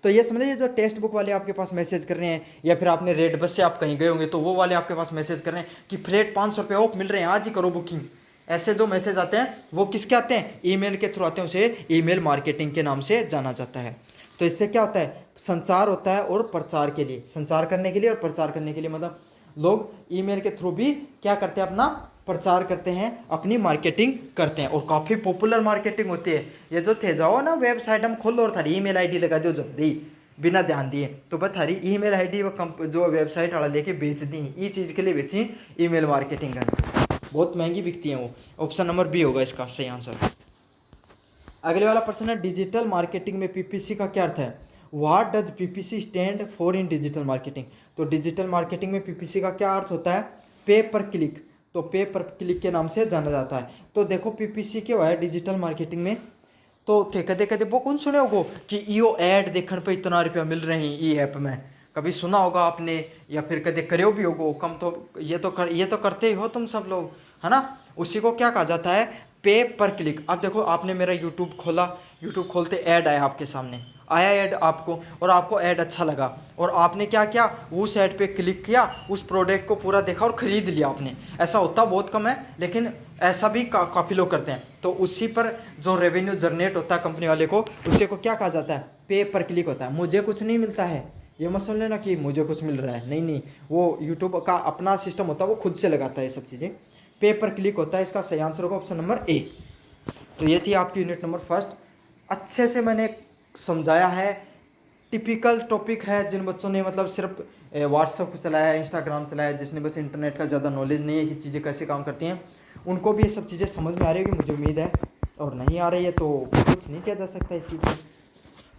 तो ये समझ लीजिए जो टेक्स्ट बुक वाले आपके पास मैसेज कर रहे हैं, या फिर आपने रेड बस से आप कहीं गए होंगे तो वो वाले आपके पास मैसेज कर रहे हैं कि फ्लैट 500 रुपये ऑफ मिल रहे हैं, आज ही करो बुकिंग। ऐसे जो मैसेज आते हैं वो किसके आते हैं, ईमेल के थ्रू आते हैं, उसे ईमेल मार्केटिंग के नाम से जाना जाता है। तो इससे क्या होता है, संचार होता है और प्रचार के लिए, संचार करने के लिए और प्रचार करने के लिए, मतलब लोग ईमेल के थ्रू भी क्या करते हैं, अपना प्रचार करते हैं, अपनी मार्केटिंग करते हैं, और काफ़ी पॉपुलर मार्केटिंग होती है। ये जो थे जाओ ना वेबसाइट हम खोलो और थारी ईमेल आईडी लगा दो जल्दी बिना ध्यान दिए, तो बस थारी ईमेल आईडी वो जो वेबसाइट वाला लेके बेच दी, ये चीज़ के लिए बेची ईमेल मार्केटिंग करना, बहुत महंगी बिकती है वो। ऑप्शन नंबर बी होगा इसका सही आंसर। अगले वाला प्रश्न है डिजिटल मार्केटिंग में पीपीसी का क्या अर्थ है, what does PPC stand for in digital marketing. तो डिजिटल मार्केटिंग में पीपीसी का क्या अर्थ होता है, पे पर क्लिक, तो पे पर क्लिक के नाम से जाना जाता है। तो देखो पीपीसी क्या हुआ है डिजिटल मार्केटिंग में, तो थे कदे कदे वो कौन सुने होगो कि यो ऐड देखने पे इतना रुपया मिल रहे हैं ई ऐप में, कभी सुना होगा आपने या फिर कदे करो भी होगो, कम तो ये तो करते ही हो तुम सब लोग, है ना। उसी को क्या कहा जाता है, पे पर क्लिक। अब देखो आपने मेरा यूट्यूब खोला, यूट्यूब खोलते ऐड आया आपके सामने, आया ऐड आपको, और आपको ऐड अच्छा लगा और आपने क्या किया, उस ऐड पे क्लिक किया, उस प्रोडक्ट को पूरा देखा और ख़रीद लिया आपने। ऐसा होता बहुत कम है लेकिन ऐसा भी काफ़ी लोग करते हैं। तो उसी पर जो रेवेन्यू जनरेट होता है कंपनी वाले को, उसी को क्या कहा जाता है, पे पर क्लिक होता है। मुझे कुछ नहीं मिलता है, ये मत समझ लेना कि मुझे कुछ मिल रहा है, नहीं नहीं, वो यूट्यूब का अपना सिस्टम होता है, वो खुद से लगाता है ये सब चीज़ें, पे पर क्लिक होता है। इसका सही आंसर होगा ऑप्शन नंबर ए। तो ये थी आपकी यूनिट नंबर फर्स्ट, अच्छे से मैंने समझाया है। टिपिकल टॉपिक है जिन बच्चों ने मतलब सिर्फ व्हाट्सएप को चलाया है, इंस्टाग्राम चलाया है, जिसने बस इंटरनेट का ज़्यादा नॉलेज नहीं है कि चीज़ें कैसे काम करती हैं, उनको भी ये सब चीज़ें समझ में आ रही होगी मुझे उम्मीद है, और नहीं आ रही है तो कुछ नहीं किया जा सकता इस चीज़ में।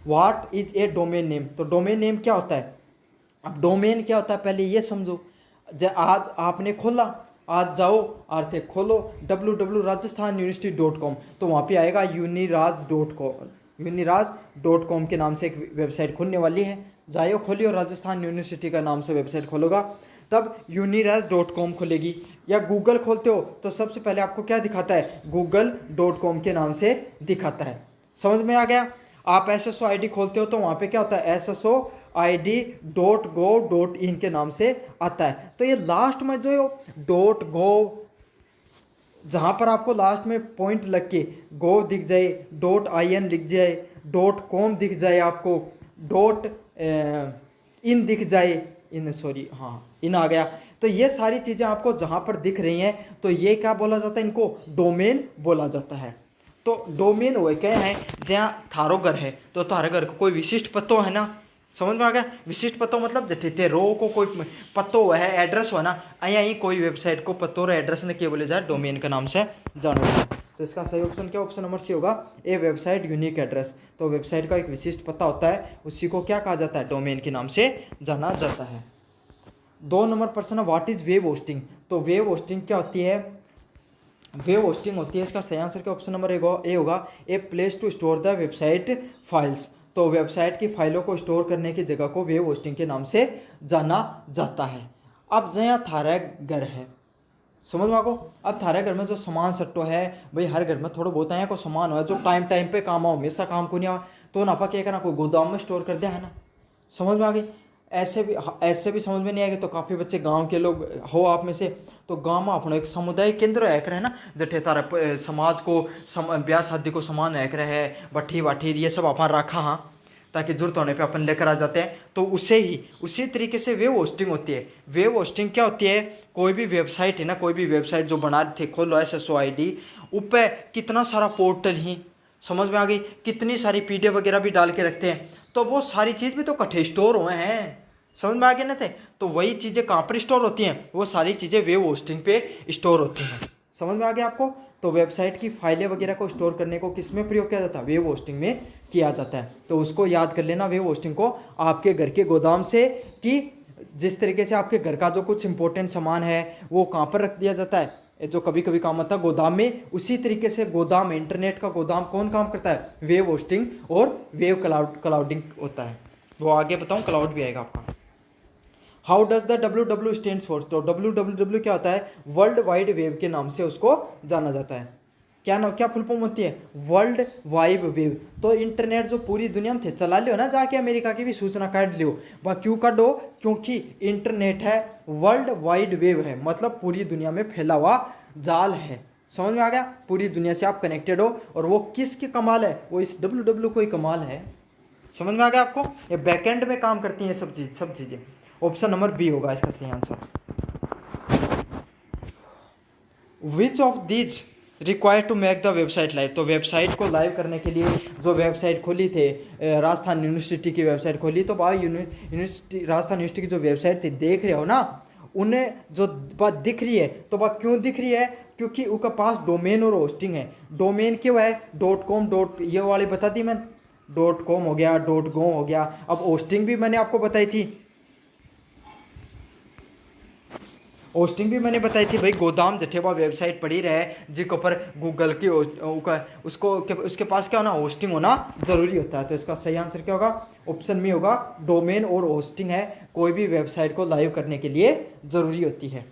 What is a domain name, तो डोमेन नेम क्या होता है, अब डोमेन क्या होता है पहले ये समझो। आज आपने खोला, आज जाओ आर्थे खोलो www.rajasthanuniversity.com, तो वहाँ पे आएगा uniraj.com के नाम से एक वेबसाइट खुलने वाली है, जाइयो खोलियो, राजस्थान यूनिवर्सिटी का नाम से वेबसाइट खोलोगा तब uniraj.com खुलेगी। या गूगल खोलते हो तो सबसे पहले आपको क्या दिखाता है, google.com के नाम से दिखाता है। समझ में आ गया। आप SSO-ID खोलते हो तो वहाँ पे क्या होता है, SSO-ID.gov.in के नाम से आता है। तो ये लास्ट में जो .gov, जहाँ पर आपको लास्ट में पॉइंट लग के gov दिख जाए, .in लिख जाए, .com दिख जाए, आपको .in दिख जाए, इन आ गया, तो ये सारी चीज़ें आपको जहाँ पर दिख रही हैं तो ये क्या बोला जाता है, इनको डोमेन बोला जाता है। तो डोमेन वो क्या है, जहाँ थारो घर है तो थारे घर को कोई विशिष्ट पतो है ना, समझ में आ गया। विशिष्ट पतो मतलब जठे ते रो को कोई पतो है, एड्रेस हो ना, यहीं कोई वेबसाइट को पतो और एड्रेस ने क्या बोले जाए, डोमेन के नाम से जाना जाए। तो इसका सही ऑप्शन क्या, ऑप्शन नंबर सी होगा, ए वेबसाइट यूनिक एड्रेस। तो वेबसाइट का एक विशिष्ट पता होता है, उसी को क्या कहा जाता है, डोमेन के नाम से जाना जाता है। 2 नंबर प्रश्न है, व्हाट इज वेब होस्टिंग। तो वेब होस्टिंग क्या होती है, वेब होस्टिंग होती है, इसका सही आंसर क्या ऑप्शन नंबर ए होगा, a place to store the website files. तो वेबसाइट की फाइलों को स्टोर करने की जगह को वेब होस्टिंग के नाम से जाना जाता है। अब जहाँ थारा घर है, समझ में आको, अब थारे घर में जो सामान सट्टो है भाई, हर घर में थोड़ा बहुत आया को सामान हो जो टाइम टाइम पे काम आओ, हमेशा काम को नहीं आओ, तो नापा क्या करना, कोई गोदाम में स्टोर कर दिया है ना, समझ में आ गई। ऐसे भी समझ में नहीं आएगी तो काफ़ी बच्चे गांव के लोग हो आप में से, तो गांव में अपना एक सामुदायिक केंद्र है ना, जठे तारा समाज को ब्याह शादी को सामान है, भट्ठी वाठी ये सब अपन रखा, हाँ, ताकि ज़रूरत होने पे अपन लेकर आ जाते हैं। तो उसी तरीके से वेब होस्टिंग होती है। वेब होस्टिंग क्या होती है, कोई भी वेबसाइट है ना, कोई भी वेबसाइट जो बना थे, खोलो SSO ID, उस पर कितना सारा पोर्टल ही, समझ में आ गई, कितनी सारी PDF वगैरह भी डाल के रखते हैं। तो वो सारी चीज़ भी तो इकट्ठे स्टोर हुए हैं, समझ में आ गए ना थे। तो वही चीज़ें कहाँ पर स्टोर होती हैं, वो सारी चीज़ें वेब होस्टिंग पे स्टोर होती हैं। समझ में आ गया आपको। तो वेबसाइट की फाइलें वगैरह को स्टोर करने को किस में प्रयोग किया जाता है, वेब होस्टिंग में किया जाता है। तो उसको याद कर लेना, वेब होस्टिंग को आपके घर के गोदाम से, कि जिस तरीके से आपके घर का जो कुछ इंपॉर्टेंट सामान है वो कहाँ पर रख दिया जाता है, जो कभी कभी काम आता है गोदाम में, उसी तरीके से गोदाम, इंटरनेट का गोदाम कौन काम करता है, वेब होस्टिंग और वेब क्लाउडिंग होता है। वो आगे बताऊँ, क्लाउड भी आएगा आपका। How does the WW stand for, तो WWW क्या होता है, वर्ल्ड वाइड वेब के नाम से उसको जाना जाता है। क्या फुल फॉर्म होती है, वर्ल्ड वाइड वेब। तो इंटरनेट जो पूरी दुनिया में थे, चला लियो ना जाके, अमेरिका की भी सूचना काट लियो, वह क्यों काटो, क्योंकि इंटरनेट है, वर्ल्ड वाइड वेब है, मतलब पूरी दुनिया में फैला हुआ जाल है। समझ में आ गया, पूरी दुनिया से आप कनेक्टेड हो, और वो किसकी कमाल है, वो इस WW को ही कमाल है। समझ में आ गया आपको, ये बैकएंड में काम करती हैं सब चीज़ें। ऑप्शन नंबर बी होगा इसका सही answer. Which of these require to make the website live, तो वेबसाइट को लाइव करने के लिए जो वेबसाइट खोली थे, राजस्थान यूनिवर्सिटी की वेबसाइट खोली, तो भाई यूनिवर्सिटी, राजस्थान यूनिवर्सिटी की जो वेबसाइट थी, देख रहे हो ना, उन्हें जो बात दिख रही है, तो बात क्यों दिख रही है, क्योंकि उनके पास डोमेन और होस्टिंग है। डोमेन क्यों है, .com ये वाली बता दी मैंने, .com हो गया, .go हो गया। अब होस्टिंग भी मैंने आपको बताई थी, होस्टिंग भी मैंने बताई थी भाई, गोदाम जठेबा वेबसाइट पड़ी रहे जिसके ऊपर गूगल की उसको उसके पास क्या होना, होस्टिंग होना जरूरी होता है। तो इसका सही आंसर क्या होगा, ऑप्शन में होगा, डोमेन और होस्टिंग है, कोई भी वेबसाइट को लाइव करने के लिए ज़रूरी होती है।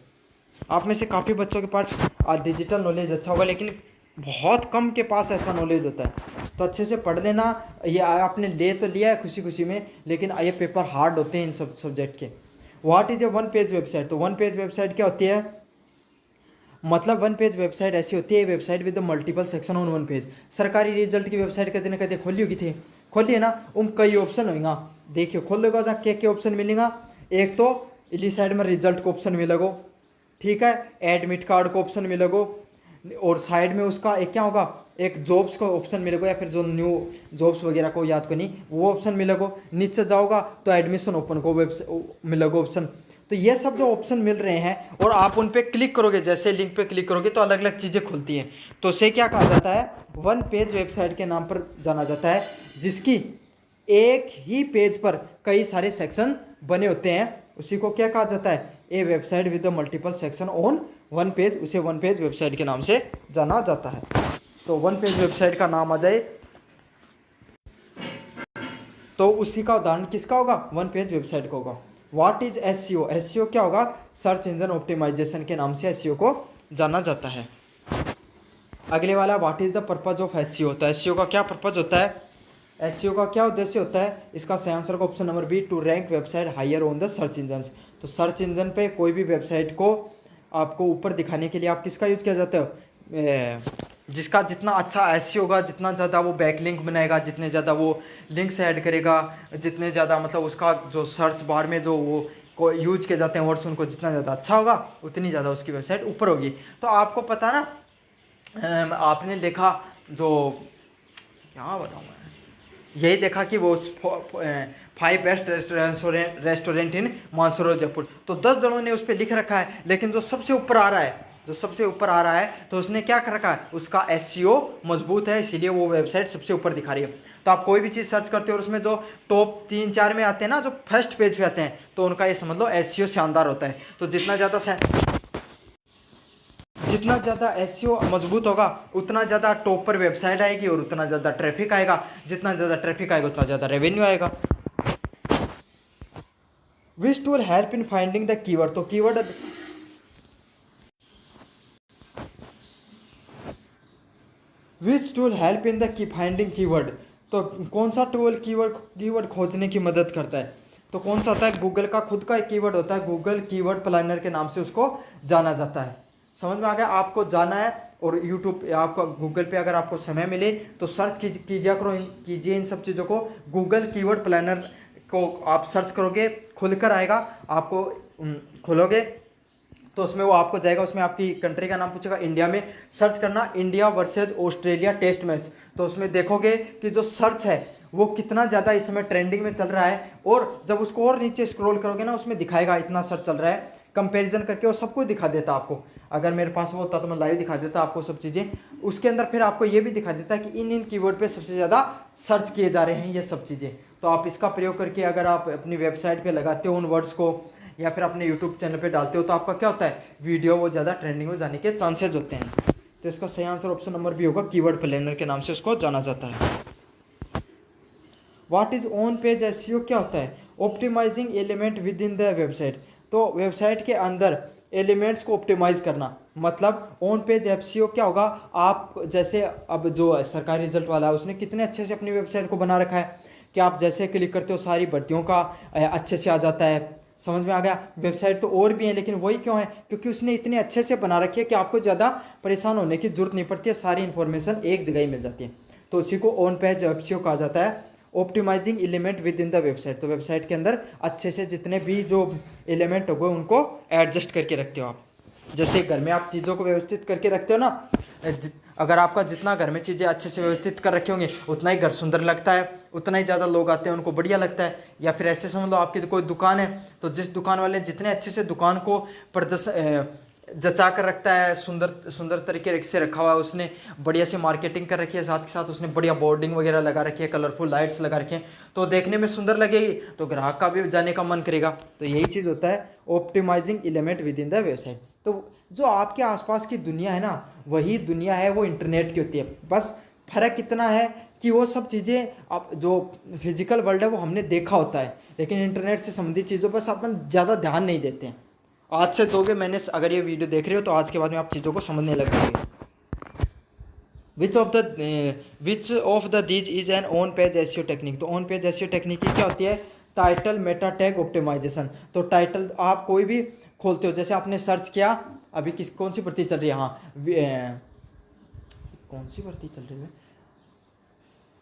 आप में से काफ़ी बच्चों के पास डिजिटल नॉलेज अच्छा होगा, लेकिन बहुत कम के पास ऐसा नॉलेज होता है। तो अच्छे से पढ़ लेना, ये आपने ले तो लिया है खुशी खुशी में, लेकिन ये पेपर हार्ड होते हैं इन सब सब्जेक्ट के। What is a one page website, तो वन पेज वेबसाइट क्या होती है, मतलब वन पेज वेबसाइट ऐसी होती है, website with multiple section on one page. सरकारी रिजल्ट की वेबसाइट कहते ना कहते खोली होगी थी, खोलिए ना, कई ऑप्शन होगा, देखिए खोलेगा जहाँ क्या ऑप्शन मिलेगा। एक तो इली साइड में रिजल्ट को ऑप्शन मिलेगा, ठीक है, एडमिट कार्ड को ऑप्शन मिलेगा, और साइड में उसका एक क्या होगा, एक जॉब्स का ऑप्शन मिलेगा, या फिर जो न्यू जॉब्स वगैरह को याद करनी वो ऑप्शन मिलेगा। नीचे जाओगा तो एडमिशन ओपन को मिलेगा ऑप्शन। तो ये सब जो ऑप्शन मिल रहे हैं, और आप उन पे क्लिक करोगे, जैसे लिंक पे क्लिक करोगे तो अलग अलग चीज़ें खुलती हैं। तो उसे क्या कहा जाता है, वन पेज वेबसाइट के नाम पर जाना जाता है, जिसकी एक ही पेज पर कई सारे सेक्शन बने होते हैं, उसी को क्या कहा जाता है, a website with multiple section on one page, उसे वन पेज वेबसाइट के नाम से जाना जाता है। तो वन पेज वेबसाइट का नाम आ जाए तो उसी का उदाहरण किसका होगा, वन पेज वेबसाइट का होगा। व्हाट इज SEO, SEO क्या होगा, सर्च इंजन ऑप्टिमाइजेशन के नाम से SEO को जाना जाता है। अगले वाला, what is the purpose of SEO, तो SEO का क्या पर्पज होता है, SEO का क्या उद्देश्य होता है, इसका सही आंसर का option number B, to rank website higher on the search engine. तो सर्च इंजन पे कोई भी वेबसाइट को आपको ऊपर दिखाने के लिए आप किसका यूज किया जाता है, जिसका जितना अच्छा SEO होगा, जितना ज़्यादा वो बैकलिंक बनाएगा, जितने ज़्यादा वो लिंक्स ऐड करेगा, जितने ज़्यादा मतलब उसका जो सर्च बार में जो वो को यूज किए जाते हैं वर्ड्स, उनको जितना ज़्यादा अच्छा होगा उतनी ज़्यादा उसकी वेबसाइट ऊपर होगी। तो आपको पता ना, आपने देखा जो, क्या बताऊँ मैं, यही देखा कि वो 5 best restaurant in Mansarovar Jaipur, तो 10 जनों ने उस पर लिख रखा है, लेकिन जो सबसे ऊपर आ रहा है, तो उसने क्या कर रखा है, उसका SEO मजबूत है, इसीलिए वो वेबसाइट सबसे ऊपर दिखा रही है। तो आप कोई भी चीज़ सर्च करते हो और उसमें जो टॉप 3-4 में आते हैं ना, जो फर्स्ट पेज पे आते हैं, तो उनका ये समझ लो SEO शानदार होता है। तो जितना ज़्यादा SEO मजबूत होगा, उतना ज़्यादा टॉप पर वेबसाइट आएगी, और उतना ज़्यादा ट्रैफिक आएगा, जितना ज़्यादा ट्रैफिक आएगा उतना ज़्यादा रेवेन्यू आएगा। Which tool help in finding the keyword, तो keyword, which tool help in the finding keyword, तो कौन सा टूल कीवर्ड खोजने की मदद करता है, तो कौन सा होता है, गूगल का खुद का एक कीवर्ड होता है, गूगल कीवर्ड प्लानर के नाम से उसको जाना जाता है। समझ में आ गया, आपको जाना है और यूट्यूब आपका गूगल पे अगर आपको समय मिले तो सर्च कीजिए इन सब चीज़ों को। गूगल कीवर्ड प्लानर को आप सर्च करोगे, खुलकर आएगा आपको, खोलोगे तो उसमें वो आपको जाएगा, उसमें आपकी कंट्री का नाम पूछेगा, इंडिया में सर्च करना India versus Australia test match. तो उसमें देखोगे कि जो सर्च है वो कितना ज़्यादा इस समय ट्रेंडिंग में चल रहा है, और जब उसको और नीचे स्क्रॉल करोगे ना उसमें दिखाएगा इतना सर्च चल रहा है, कंपैरिजन करके वो सब कुछ दिखा देता आपको। अगर मेरे पास वो होता तो मैं लाइव दिखा देता आपको सब चीज़ें। उसके अंदर फिर आपको ये भी दिखा देता है कि इन कीवर्ड पे सबसे ज़्यादा सर्च किए जा रहे हैं ये सब चीज़ें। तो आप इसका प्रयोग करके अगर आप अपनी वेबसाइट पे लगाते हो उन वर्ड्स को, या फिर अपने यूट्यूब चैनल पे डालते हो, तो आपका क्या होता है, वीडियो वो ज़्यादा ट्रेंडिंग में जाने के चांसेस होते हैं। तो इसका सही आंसर ऑप्शन नंबर बी होगा, कीवर्ड प्लानर के नाम से उसको जाना जाता है। What is on page SEO क्या होता है? Optimizing element within the website. तो वेबसाइट के अंदर एलिमेंट्स को ऑप्टिमाइज करना, मतलब ऑन पेज एसईओ क्या होगा, आप जैसे अब जो सरकारी रिजल्ट वाला है उसने कितने अच्छे से अपनी वेबसाइट को बना रखा है कि आप जैसे क्लिक करते हो सारी भर्तियों का अच्छे से आ जाता है। समझ में आ गया? वेबसाइट तो और भी है लेकिन वही क्यों है, क्योंकि उसने इतने अच्छे से बना रखी है कि आपको ज़्यादा परेशान होने की जरूरत नहीं पड़ती है, सारी इन्फॉर्मेशन एक जगह ही मिल जाती है। तो उसी को ऑन पेज एसईओ कहा जाता है, optimizing element within the website. तो वेबसाइट के अंदर अच्छे से जितने भी जो एलिमेंट हो गए उनको एडजस्ट करके रखते हो आप। जैसे घर में आप चीज़ों को व्यवस्थित करके रखते हो ना, अगर आपका जितना घर में चीज़ें अच्छे से व्यवस्थित कर रखे होंगे उतना ही घर सुंदर लगता है, उतना ही ज़्यादा लोग आते हैं उनको बढ़िया लगता है। या फिर ऐसे समझ लो आपकी कोई दुकान है तो जिस दुकान वाले जितने अच्छे से दुकान को प्रदर्शन जचा कर रखता है, सुंदर तरीके से रखा हुआ है, उसने बढ़िया से मार्केटिंग कर रखी है, साथ के साथ उसने बढ़िया बोर्डिंग वगैरह लगा रखी है, कलरफुल लाइट्स लगा रखी हैं, तो देखने में सुंदर लगेगी तो ग्राहक का भी जाने का मन करेगा। तो यही चीज़ होता है optimizing element within the website. तो जो आपके आसपास की दुनिया है ना, वही दुनिया है वो इंटरनेट की होती है। बस फर्क इतना है कि वो सब चीज़ें अब जो फिजिकल वर्ल्ड है वो हमने देखा होता है, लेकिन इंटरनेट से संबंधित चीज़ों पर अपन ज़्यादा ध्यान नहीं देते हैं। आज से दोगे मैंने, अगर ये वीडियो देख रहे हो तो आज के बाद में आप चीज़ों को समझने लग जाएंगे। Which of the these is an on page SEO technique. तो ऑन पेज एसईओ टेक्निक की क्या होती है? Title meta tag optimization. तो टाइटल आप कोई भी खोलते हो, जैसे आपने सर्च किया अभी कौन सी भर्ती चल रही है, हाँ कौन सी भर्ती चल रही है,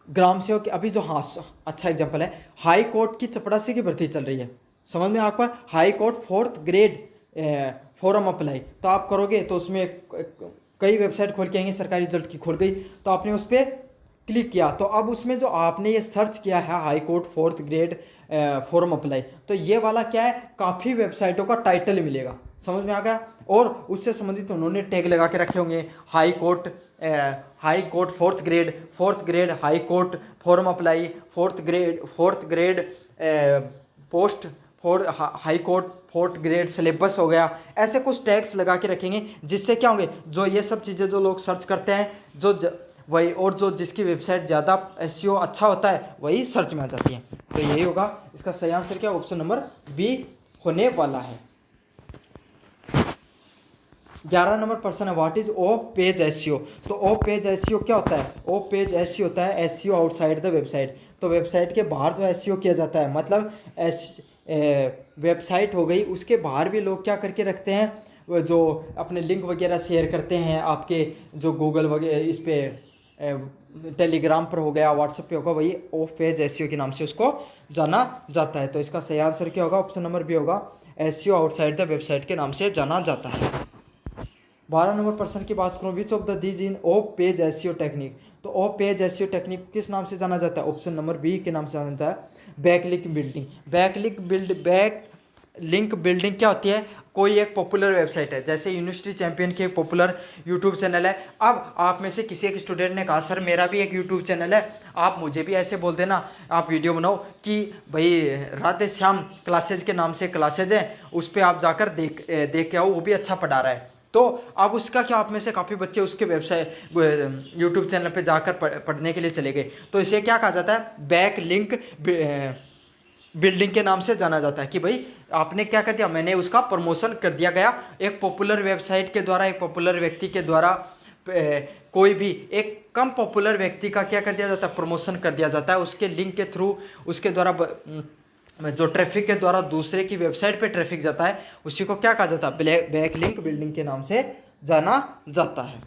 ग्राम सेवक अभी जो, हाँ अच्छा एग्जांपल है, हाई कोर्ट की चपरासी की भर्ती चल रही है। समझ में आपका, high court 4th grade form apply. तो आप करोगे तो उसमें कई वेबसाइट खोल के आएंगे, सरकारी रिजल्ट की खोल गई तो आपने उस पर क्लिक किया, तो अब उसमें जो आपने ये सर्च किया है high court 4th grade form apply, तो ये वाला क्या है, काफ़ी वेबसाइटों का टाइटल मिलेगा। समझ में आ गया? और उससे संबंधित उन्होंने टैग लगा के रखे होंगे, high court 4th grade high court form apply, 4th grade post for high court 4th grade syllabus हो गया। ऐसे कुछ टैग्स लगा के रखेंगे जिससे क्या होंगे, जो ये सब चीज़ें जो लोग सर्च करते हैं वही, और जो जिसकी वेबसाइट ज़्यादा एसईओ अच्छा होता है वही सर्च में आ जाती है। तो यही होगा इसका सही आंसर, क्या ऑप्शन नंबर बी होने वाला है। 11 नंबर प्रश्न है, what is of page SEO. तो ऑफ पेज एसईओ क्या होता है? ऑफ पेज एसईओ होता है एसईओ आउटसाइड द वेबसाइट। तो वेबसाइट के बाहर जो एसईओ किया जाता है, मतलब वेबसाइट हो गई, उसके बाहर भी लोग क्या करके रखते हैं, वो जो अपने लिंक वगैरह शेयर करते हैं आपके जो गूगल वगैरह इस पे टेलीग्राम पर हो गया, व्हाट्सएप पे होगा, वही ऑफ पेज एसईओ के नाम से उसको जाना जाता है। तो इसका सही आंसर क्या होगा? ऑप्शन नंबर बी होगा, एसईओ आउटसाइड द वेबसाइट के नाम से जाना जाता है। 12 नंबर प्रश्न की बात करूँ, विच of the these in of page SEO technique. तो ऑफ पेज एसईओ टेक्निक किस नाम से जाना जाता है? ऑप्शन नंबर बी के नाम से जाना जाता है, बैकलिंक बिल्डिंग। बैकलिंक बिल्डिंग क्या होती है? कोई एक पॉपुलर वेबसाइट है, जैसे यूनिवर्सिटी चैंपियन की एक पॉपुलर यूट्यूब चैनल है। अब आप में से किसी एक स्टूडेंट ने कहा सर मेरा भी एक यूट्यूब चैनल है, आप मुझे भी ऐसे बोल देना, आप वीडियो बनाओ कि भाई राधे श्याम क्लासेज के नाम से क्लासेज है, उस पर आप जाकर देख के आओ, वो भी अच्छा पढ़ा रहा है। तो अब उसका क्या, आप में से काफ़ी बच्चे उसके वेबसाइट यूट्यूब चैनल पे जाकर पढ़ने के लिए चले गए, तो इसे क्या कहा जाता है? बैक लिंक बिल्डिंग के नाम से जाना जाता है कि भाई आपने क्या कर दिया, मैंने उसका प्रमोशन कर दिया गया, एक पॉपुलर वेबसाइट के द्वारा, एक पॉपुलर व्यक्ति के द्वारा, कोई भी एक कम पॉपुलर व्यक्ति का क्या कर दिया जाता है? प्रमोशन कर दिया जाता है, उसके लिंक के थ्रू, उसके द्वारा जो ट्रैफिक के द्वारा दूसरे की वेबसाइट पे ट्रैफिक जाता है, उसी को क्या कहा जाता है? बैक लिंक बिल्डिंग के नाम से जाना जाता है।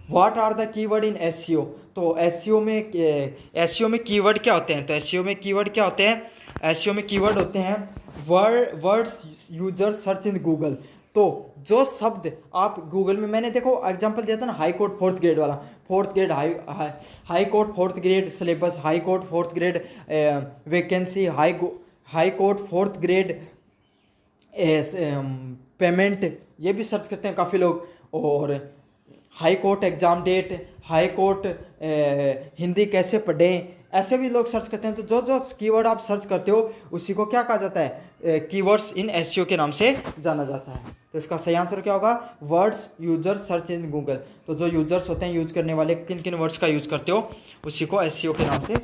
What are the keyword in SEO. तो एसईओ में कीवर्ड क्या होते हैं? तो एसईओ में कीवर्ड क्या होते हैं? एसईओ में कीवर्ड होते हैं words user search in Google. तो जो शब्द आप गूगल में, मैंने देखो एग्जांपल दिया था ना, हाई कोर्ट फोर्थ ग्रेड वाला, fourth grade high court fourth grade syllabus, high court fourth grade vacancy, high court fourth grade payment, ये भी सर्च करते हैं काफ़ी लोग। और high court exam date, high court Hindi कैसे पढ़ें, ऐसे भी लोग सर्च करते हैं। तो जो जो कीवर्ड आप सर्च करते हो उसी को क्या कहा जाता है? कीवर्ड्स इन एसईओ के नाम से जाना जाता है। तो इसका सही आंसर क्या होगा? Words user search in Google. तो जो यूजर्स होते हैं, यूज करने वाले, किन किन वर्ड्स का यूज करते हो उसी को एसईओ के नाम से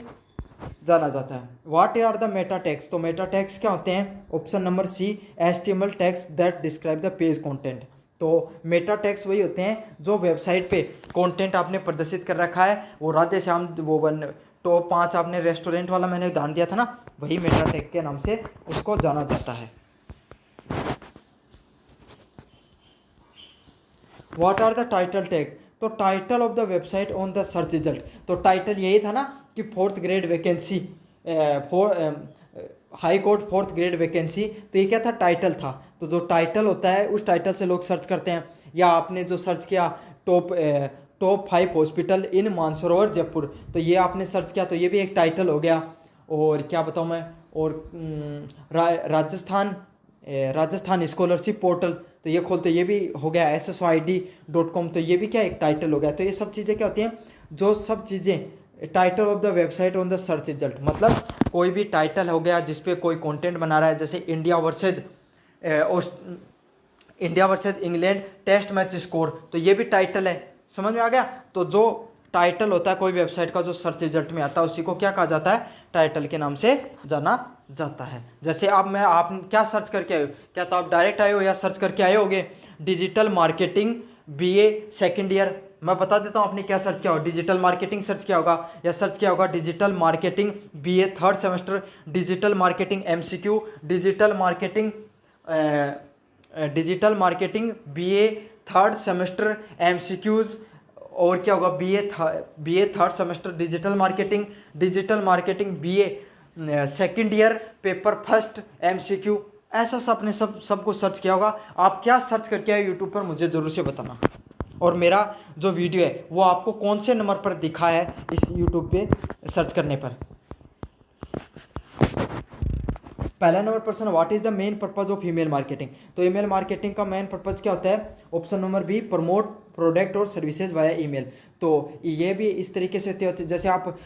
जाना जाता है। What are the meta tags. तो मेटा टैग्स क्या होते हैं? Option number C, HTML tags that describe the page content. तो मेटा टैग्स वही होते हैं जो वेबसाइट पे कंटेंट आपने प्रदर्शित कर रखा है। वो राधे श्याम वो टॉप 5 आपने रेस्टोरेंट वाला मैंने उदाहरण दिया था ना, वही मेटा टैग के नाम से उसको जाना जाता है। What are the title tag. तो title of the website on the search result. तो टाइटल यही था ना कि fourth grade vacancy, high court fourth grade vacancy, तो ये क्या था? टाइटल था। तो जो टाइटल होता है उस टाइटल से लोग सर्च करते हैं। या आपने जो सर्च किया top 5 hospital in Mansarovar Jaipur, तो ये आपने सर्च किया, तो ये भी एक टाइटल हो गया। और क्या बताऊँ मैं, और राजस्थान स्कॉलरशिप पोर्टल, तो ये खोलते, ये भी हो गया SSOID.com, तो ये भी क्या एक टाइटल हो गया। तो ये सब चीज़ें क्या होती हैं? जो सब चीज़ें title of the website on the search result, मतलब कोई भी टाइटल हो गया जिसपे कोई कंटेंट बना रहा है, जैसे India versus England test match score, तो ये भी टाइटल है। समझ में आ गया? तो जो टाइटल होता है कोई वेबसाइट का जो सर्च रिजल्ट में आता है उसी को क्या कहा जाता है? टाइटल के नाम से जाना जाता है। जैसे आप क्या सर्च करके आए हो? क्या तो आप डायरेक्ट आए हो या सर्च करके आए होगे digital marketing BA second year? मैं बता देता हूँ आपने क्या सर्च किया होगा। डिजिटल मार्केटिंग सर्च किया होगा, या सर्च किया होगा digital marketing BA third semester, digital marketing MCQ, digital marketing BA third semester MCQs, और क्या होगा BA third semester digital marketing BA second year paper first MCQ। ऐसा सब आपने सबको सर्च किया होगा। आप क्या सर्च करके आए यूट्यूब पर मुझे ज़रूर से बताना। और मेरा जो वीडियो है वो आपको कौन से नंबर पर दिखा है इस यूट्यूब पे सर्च करने पर? पहला नंबर प्रश्न, what is the main purpose of email marketing. तो ईमेल मार्केटिंग का मेन पर्पज क्या होता है? Option number B, promote product और सर्विसेज वाया ईमेल। तो ये भी इस तरीके से होती है, जैसे आप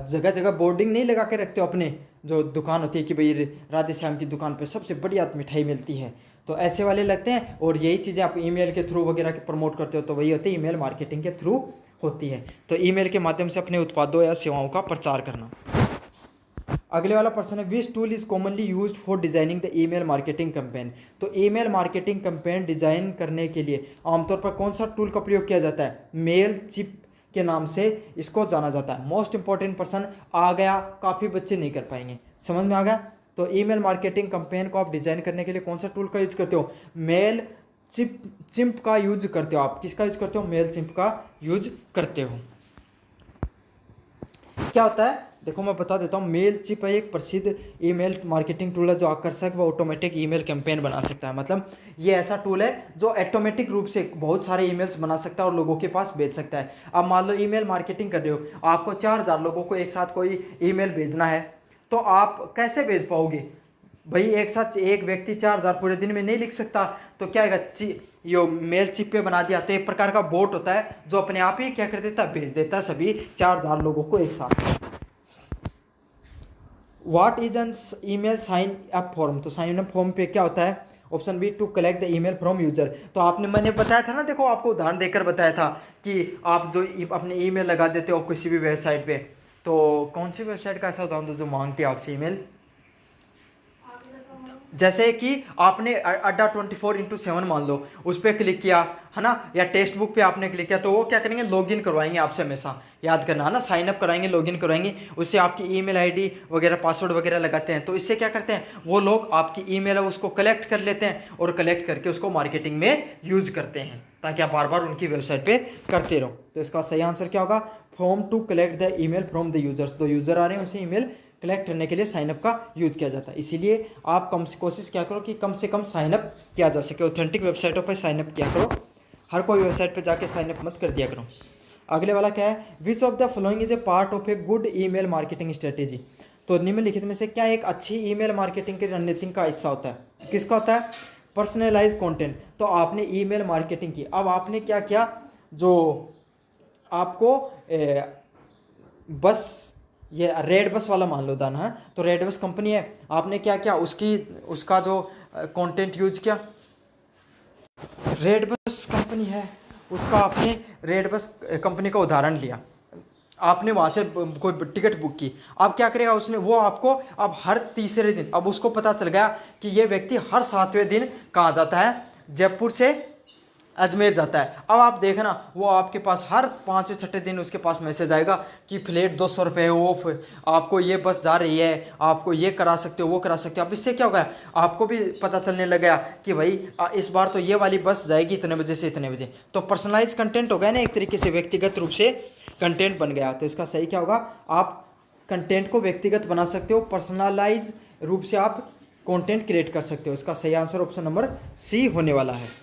जगह जगह बोर्डिंग नहीं लगा के रखते हो अपने जो दुकान होती है कि भाई राधे श्याम की दुकान पे सबसे बढ़िया मिठाई मिलती है, तो ऐसे वाले लगते हैं। और यही चीज़ें आप ईमेल के थ्रू वगैरह के प्रमोट करते हो, तो वही होती है ईमेल मार्केटिंग के थ्रू होती है। तो ईमेल के माध्यम से अपने उत्पादों या सेवाओं का प्रचार करना। अगले वाला प्रश्न है, which tool is commonly used for designing the email marketing campaign. तो ईमेल मार्केटिंग कैंपेन डिजाइन करने के लिए आमतौर पर कौन सा टूल का प्रयोग किया जाता है? मेल चिप के नाम से इसको जाना जाता है। मोस्ट इंपॉर्टेंट प्रश्न आ गया, काफ़ी बच्चे नहीं कर पाएंगे। समझ में आ गया? तो ईमेल मार्केटिंग कैंपेन को आप डिजाइन करने के लिए कौन सा टूल का यूज करते हो? मेल चिप का यूज करते हो। आप किसका यूज करते हो? मेल चिप का यूज करते हो। क्या होता है देखो, मैं बता देता हूँ। मेल चिप है एक प्रसिद्ध ईमेल मार्केटिंग टूल है जो आकर्षक व ऑटोमेटिक ईमेल कैंपेन बना सकता है। मतलब ये ऐसा टूल है जो ऑटोमेटिक रूप से बहुत सारे ईमेल्स बना सकता है और लोगों के पास भेज सकता है। अब मान लो ईमेल मार्केटिंग कर रहे हो, आपको 4000 लोगों को एक साथ कोई ईमेल भेजना है, तो आप कैसे भेज पाओगे भाई? एक साथ एक व्यक्ति 4000 पूरे दिन में नहीं लिख सकता, तो क्या है यो मेल चिप पे बना दिया, तो एक प्रकार का बोट होता है जो अपने आप ही क्या कर देता है? भेज देता है सभी 4000 लोगों को एक साथ। What is an email sign up form. तो साइन अप फॉर्म पे क्या होता है? Option B, to collect the email from user. तो आपने मैंने बताया था ना, देखो आपको उदाहरण देकर बताया था कि आप जो अपने ईमेल लगा देते हो किसी भी वेबसाइट पे, तो कौन सी वेबसाइट का ऐसा उदाहरण जो मांगती है आपसे ईमेल? जैसे कि आपने अड्डा 24/7 मान लो उस पर क्लिक किया है ना, या टेक्स्ट बुक पे आपने क्लिक किया, तो वो क्या करेंगे, लॉगिन करवाएंगे आपसे, हमेशा याद करना है ना, साइन अप कराएंगे, लॉगिन करवाएंगे, उससे आपकी ईमेल आईडी वगैरह पासवर्ड वगैरह लगाते हैं। तो इससे क्या करते हैं वो लोग, आपकी ईमेल है उसको कलेक्ट कर लेते हैं और कलेक्ट करके उसको मार्केटिंग में यूज करते हैं, ताकि आप बार बार उनकी वेबसाइट पे करते रहो। तो इसका सही आंसर क्या होगा, form to collect the email from the users. तो यूजर आ रहे हैं उनसे ईमेल कलेक्ट करने के लिए साइनअप का यूज किया जाता है। इसीलिए आप कोशिश क्या करो कि कम से कम साइनअप किया जा सके, ऑथेंटिक वेबसाइटों पर साइनअप किया करो, हर कोई वेबसाइट पर जाके साइनअप मत कर दिया करो। अगले वाला क्या है, विच of the following is a part of a good email marketing strategy. तो निम्नलिखित में से क्या एक अच्छी ईमेल मार्केटिंग की रणनीति का हिस्सा होता है, किसका होता है, पर्सनलाइज कंटेंट। तो आपने ईमेल मार्केटिंग की, अब आपने क्या किया, जो आपको बस ये रेड बस वाला मान लो दाना है, तो रेड बस कंपनी है, आपने क्या किया, उसका जो कंटेंट यूज किया, रेड बस कंपनी है उसका आपने रेड बस कंपनी का उदाहरण लिया, आपने वहाँ से कोई टिकट बुक की। अब क्या करेगा उसने, वो आपको अब हर तीसरे दिन, अब उसको पता चल गया कि ये व्यक्ति हर 7वें दिन कहाँ जाता है, जयपुर से अजमेर जाता है। अब आप देखना वो आपके पास हर 5वें-6वें दिन उसके पास मैसेज आएगा कि फ्लैट 200 रुपये ऑफ, आपको ये बस जा रही है, आपको ये करा सकते हो, वो करा सकते हो। अब इससे क्या होगा, आपको भी पता चलने लगा कि भाई इस बार तो ये वाली बस जाएगी इतने बजे से इतने बजे। तो पर्सनलाइज कंटेंट हो गया ना, एक तरीके से व्यक्तिगत रूप से कंटेंट बन गया। तो इसका सही क्या होगा, आप कंटेंट को व्यक्तिगत बना सकते हो, पर्सनलाइज रूप से आप कंटेंट क्रिएट कर सकते हो। इसका सही आंसर ऑप्शन नंबर सी होने वाला है।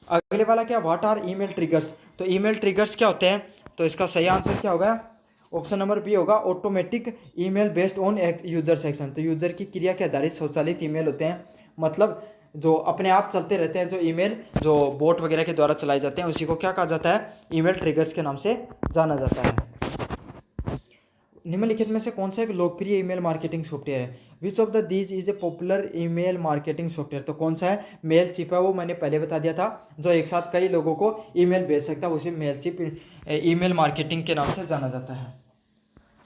अगले वाला क्या, व्हाट आर ईमेल ट्रिगर्स। तो ईमेल ट्रिगर्स क्या होते हैं, तो इसका सही आंसर क्या होगा, ऑप्शन नंबर बी होगा, automatic email based on user section. तो यूजर की क्रिया के आधारित स्वचालित ईमेल होते हैं, मतलब जो अपने आप चलते रहते हैं, जो ईमेल जो बोट वगैरह के द्वारा चलाए जाते हैं, उसी को क्या कहा जाता है, ईमेल ट्रिगर्स के नाम से जाना जाता है। निम्नलिखित में से कौन सा एक लोकप्रिय ईमेल मार्केटिंग सॉफ्टवेयर है, विच of the these is a popular email marketing software. तो कौन सा है, मेलचिप है, वो मैंने पहले बता दिया था, जो एक साथ कई लोगों को ईमेल भेज सकता है, उसे मेलचिप ईमेल मार्केटिंग के नाम से जाना जाता है।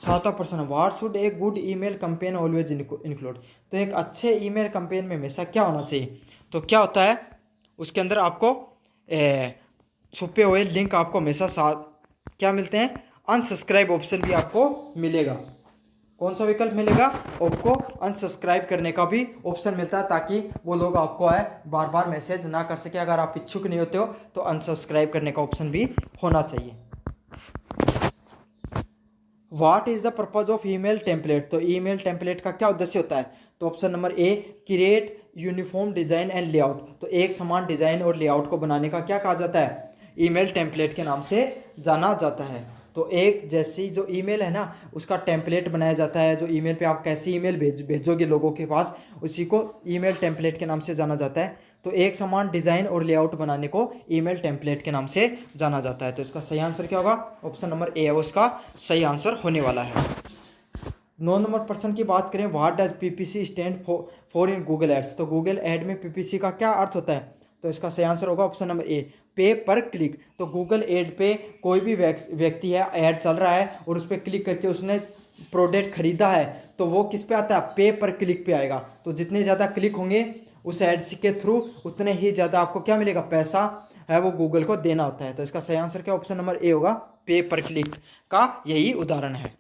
7वां प्रश्न, what should a good email campaign always include. तो एक अच्छे ईमेल कैंपेन में हमेशा क्या होना चाहिए, तो क्या होता है उसके अंदर आपको छुपे हुए लिंक आपको हमेशा साथ क्या मिलते हैं, अनसब्सक्राइब ऑप्शन भी आपको मिलेगा। कौन सा विकल्प मिलेगा, आपको अनसब्सक्राइब करने का भी ऑप्शन मिलता है, ताकि वो लोग आपको बार बार मैसेज ना कर सके। अगर आप इच्छुक नहीं होते हो तो अनसब्सक्राइब करने का ऑप्शन भी होना चाहिए। What is the purpose of email template. तो ईमेल टेम्पलेट का क्या उद्देश्य होता है, तो option number A, create uniform design and layout. तो एक समान डिजाइन और लेआउट को बनाने का क्या कहा जाता है, ईमेल टेम्पलेट के नाम से जाना जाता है। तो एक जैसी जो ईमेल है ना, उसका टेम्पलेट बनाया जाता है, जो ईमेल पे आप कैसी ईमेल भेजोगे लोगों के पास, उसी को ईमेल टेम्पलेट के नाम से जाना जाता है। तो एक समान डिज़ाइन और लेआउट बनाने को ईमेल टेम्पलेट के नाम से जाना जाता है। तो इसका सही आंसर क्या होगा, ऑप्शन नंबर ए है वो इसका सही आंसर होने वाला है। 9 नंबर प्रश्न की बात करें, what does PPC stand for in Google ads. तो गूगल एड में पीपीसी का क्या अर्थ होता है, तो इसका सही आंसर होगा ऑप्शन नंबर ए, पे पर क्लिक। तो गूगल एड पे कोई भी व्यक्ति है, ऐड चल रहा है और उस पर क्लिक करके उसने प्रोडक्ट खरीदा है, तो वो किस पे आता है, पे पर क्लिक पे आएगा। तो जितने ज़्यादा क्लिक होंगे उस एड्स के थ्रू, उतने ही ज़्यादा आपको क्या मिलेगा, पैसा है वो गूगल को देना होता है। तो इसका सही आंसर क्या, ऑप्शन नंबर ए होगा, पे पर क्लिक का यही उदाहरण है।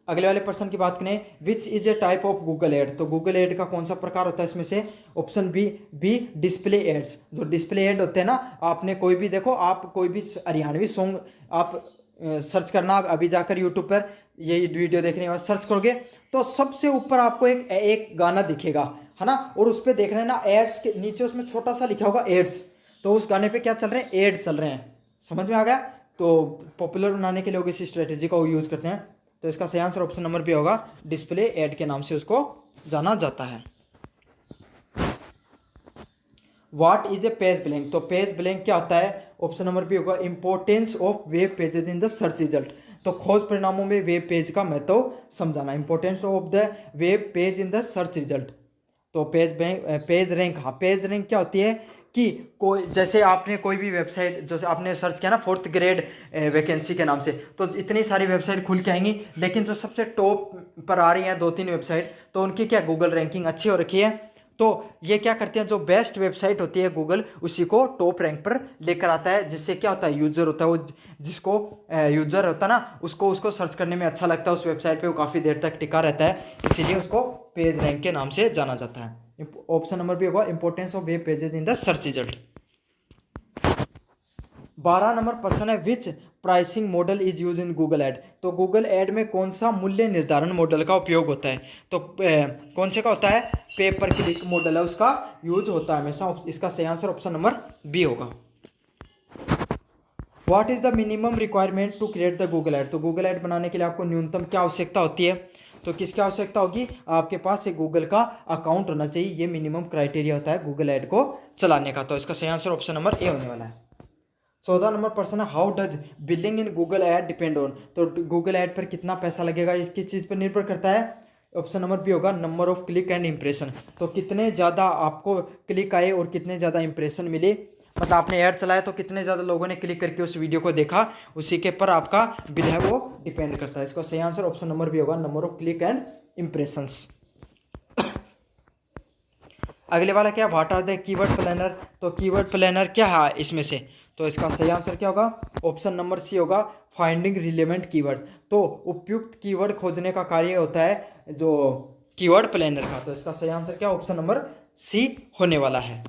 अगले वाले प्रश्न की बात करें, which is a type of Google ad. तो गूगल एड का कौन सा प्रकार होता है इसमें से, ऑप्शन बी डिस्प्ले एड्स। जो डिस्प्ले एड होते हैं ना, आपने कोई भी देखो, आप कोई भी हरियाणवी सॉन्ग आप सर्च करना, आप अभी जाकर यूट्यूब पर ये वीडियो देखने के बाद सर्च करोगे तो सबसे ऊपर आपको एक गाना दिखेगा, है ना, और उस पर देखना है ना, एड्स के नीचे उसमें छोटा सा लिखा होगा एड्स। तो उस गाने पे क्या चल रहे हैं, एड चल रहे हैं। समझ में आ गया। तो पॉपुलर बनाने के लिए लोग इस स्ट्रेटेजी का यूज़ करते हैं। तो इसका सही आंसर ऑप्शन नंबर बी होगा, डिस्प्ले एड के नाम से उसको जाना जाता है। What is a page blank. तो पेज ब्लैंक क्या होता है, ऑप्शन नंबर बी होगा, importance of web pages in the search result. तो खोज परिणामों में वेब पेज का महत्व समझाना, importance of the web page in the search result. तो पेज रैंक, हाँ पेज रैंक क्या होती है, कि कोई जैसे आपने कोई भी वेबसाइट जैसे आपने सर्च किया ना 4th ग्रेड वैकेंसी के नाम से, तो इतनी सारी वेबसाइट खुल के आएंगी, लेकिन जो सबसे टॉप पर आ रही हैं 2-3 वेबसाइट, तो उनकी क्या गूगल रैंकिंग अच्छी हो रखी है। तो ये क्या करते हैं, जो बेस्ट वेबसाइट होती है गूगल उसी को टॉप रैंक पर लेकर आता है, जिससे क्या होता है, यूजर होता है वो, जिसको यूजर होता है ना, उसको उसको सर्च करने में अच्छा लगता है, उस वेबसाइट पे वो काफ़ी देर तक टिका रहता है, इसीलिए उसको पेज रैंक के नाम से जाना जाता है। ऑप्शन नंबर भी होगा importance of web pages in the search result. 12 number प्रश्न है, which pricing model is use in Google ad. तो गूगल ऐड में कौन सा मूल्य निर्धारण मॉडल का उपयोग होता है, तो कौन से का होता है, पे पर क्लिक मॉडल है उसका यूज होता है हमेशा। इसका सही आंसर ऑप्शन नंबर बी होगा। What is the minimum requirement to create the Google ad. तो गूगल ऐड बनाने के लिए आपको न्यूनतम क्या आवश्यकता होती है, तो किसकी आवश्यकता होगी, आपके पास एक गूगल का अकाउंट होना चाहिए, ये मिनिमम क्राइटेरिया होता है गूगल ऐड को चलाने का। तो इसका सही आंसर ऑप्शन नंबर ए होने वाला है। 14 नंबर प्रश्न है, how does billing in Google add depend on. तो गूगल ऐड पर कितना पैसा लगेगा, इस किस चीज़ पर निर्भर करता है, ऑप्शन नंबर बी होगा number of click and impression. तो कितने ज़्यादा आपको क्लिक आए और कितने ज़्यादा इंप्रेशन मिले, मतलब आपने ऐड चलाया तो कितने ज़्यादा लोगों ने क्लिक करके उस वीडियो को देखा, उसी के पर आपका बिल है वो डिपेंड करता है। इसका सही आंसर ऑप्शन नंबर बी होगा number of click and impressions. अगले वाला क्या, what are the keyword planner. तो कीवर्ड प्लानर क्या है इसमें से, तो इसका सही आंसर क्या होगा, ऑप्शन नंबर सी होगा फाइंडिंग रिलेवेंट कीवर्ड। तो उपयुक्त कीवर्ड खोजने का कार्य होता है जो कीवर्ड प्लानर का। तो इसका सही आंसर क्या, ऑप्शन नंबर सी होने वाला है।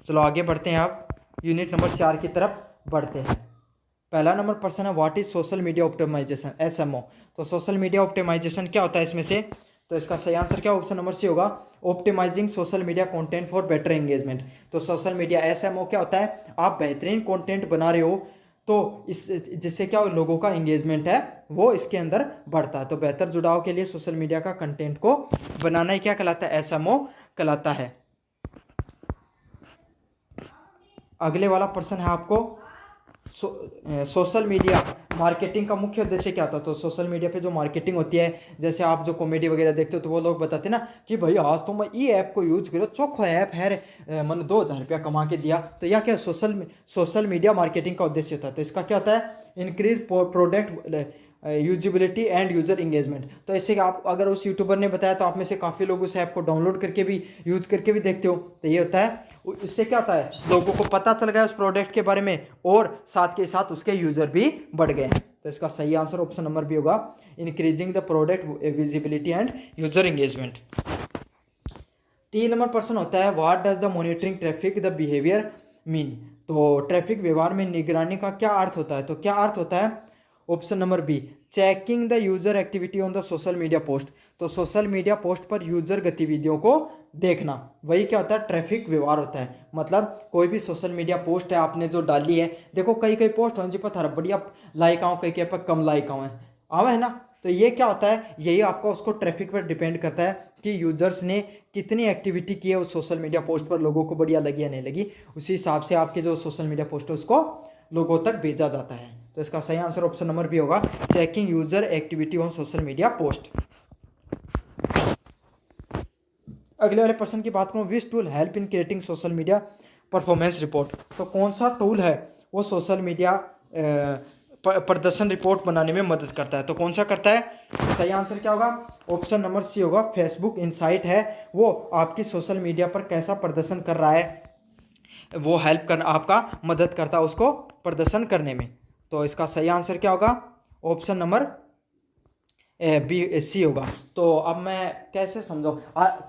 चलो आगे बढ़ते हैं, आप यूनिट नंबर 4 की तरफ बढ़ते हैं। पहला नंबर प्रश्न है, what is social media optimization, SMO. तो सोशल मीडिया ऑप्टिमाइजेशन क्या होता है इसमें से, तो इसका सही आंसर क्या, ऑप्शन नंबर सी होगा optimizing social media content for better engagement. तो सोशल मीडिया एसएमओ क्या होता है, आप बेहतरीन कंटेंट बना रहे हो तो इस जिससे क्या लोगों का एंगेजमेंट है वो इसके अंदर बढ़ता है। तो बेहतर जुड़ाव के लिए सोशल मीडिया का कंटेंट को बनाना ही क्या कहलाता है, एसएमओ कहलाता है। अगले वाला प्रश्न है आपको, सोशल मीडिया मार्केटिंग का मुख्य उद्देश्य क्या था। तो सोशल मीडिया पे जो मार्केटिंग होती है, जैसे आप जो कॉमेडी वगैरह देखते हो तो वो लोग बताते हैं ना कि भाई आज तो मैं ये ऐप को यूज करो, चोखो ऐप है रे, मैंने 2000 रुपया कमा के दिया। तो यह क्या सोशल मीडिया मार्केटिंग का उद्देश्य होता है। तो इसका क्या होता है, increase product usability and user engagement. तो इससे आप अगर उस यूट्यूबर ने बताया तो आप में से काफ़ी लोग उस ऐप को डाउनलोड करके भी यूज करके भी देखते हो। तो ये होता है, इससे क्या होता है, लोगों को पता चल गया उस प्रोडक्ट के बारे में और साथ के साथ उसके यूजर भी बढ़ गए हैं। तो इसका सही आंसर ऑप्शन नंबर भी होगा increasing the product visibility and user engagement. 3 number प्रश्न होता है, what does the monitoring traffic the behaviour mean. तो ट्रैफिक व्यवहार में निगरानी का क्या अर्थ होता है, तो क्या अर्थ होता है, option number be checking the user activity on the social media post. तो सोशल मीडिया पोस्ट पर यूजर गतिविधियों को देखना, वही क्या होता है, ट्रैफिक व्यवहार होता है। मतलब कोई भी सोशल मीडिया पोस्ट है आपने जो डाली है, देखो कई कई पोस्ट हो जी पता है बढ़िया लाइक आओ, कई कई पर कम लाइक आओ आवे है ना। तो ये क्या होता है, यही आपका उसको ट्रैफिक पर डिपेंड करता है कि यूजर्स ने कितनी एक्टिविटी की है उस सोशल मीडिया पोस्ट पर, लोगों को बढ़िया लगी या नहीं लगी, उसी हिसाब से आपके जो सोशल मीडिया पोस्ट है उसको लोगों तक भेजा जाता है। तो इसका सही आंसर ऑप्शन नंबर भी होगा checking user activity on social media post. अगले वाले प्रश्न की बात करूं, विच tool help in creating social media performance report. तो कौन सा टूल है वो सोशल मीडिया प्रदर्शन रिपोर्ट बनाने में मदद करता है, तो कौन सा करता है, सही आंसर क्या होगा, ऑप्शन नंबर सी होगा फेसबुक इनसाइट है, वो आपकी सोशल मीडिया पर कैसा प्रदर्शन कर रहा है वो हेल्प करना, आपका मदद करता है उसको प्रदर्शन करने में। तो इसका सही आंसर क्या होगा, ऑप्शन नंबर बी सी होगा। तो अब मैं कैसे समझाऊँ,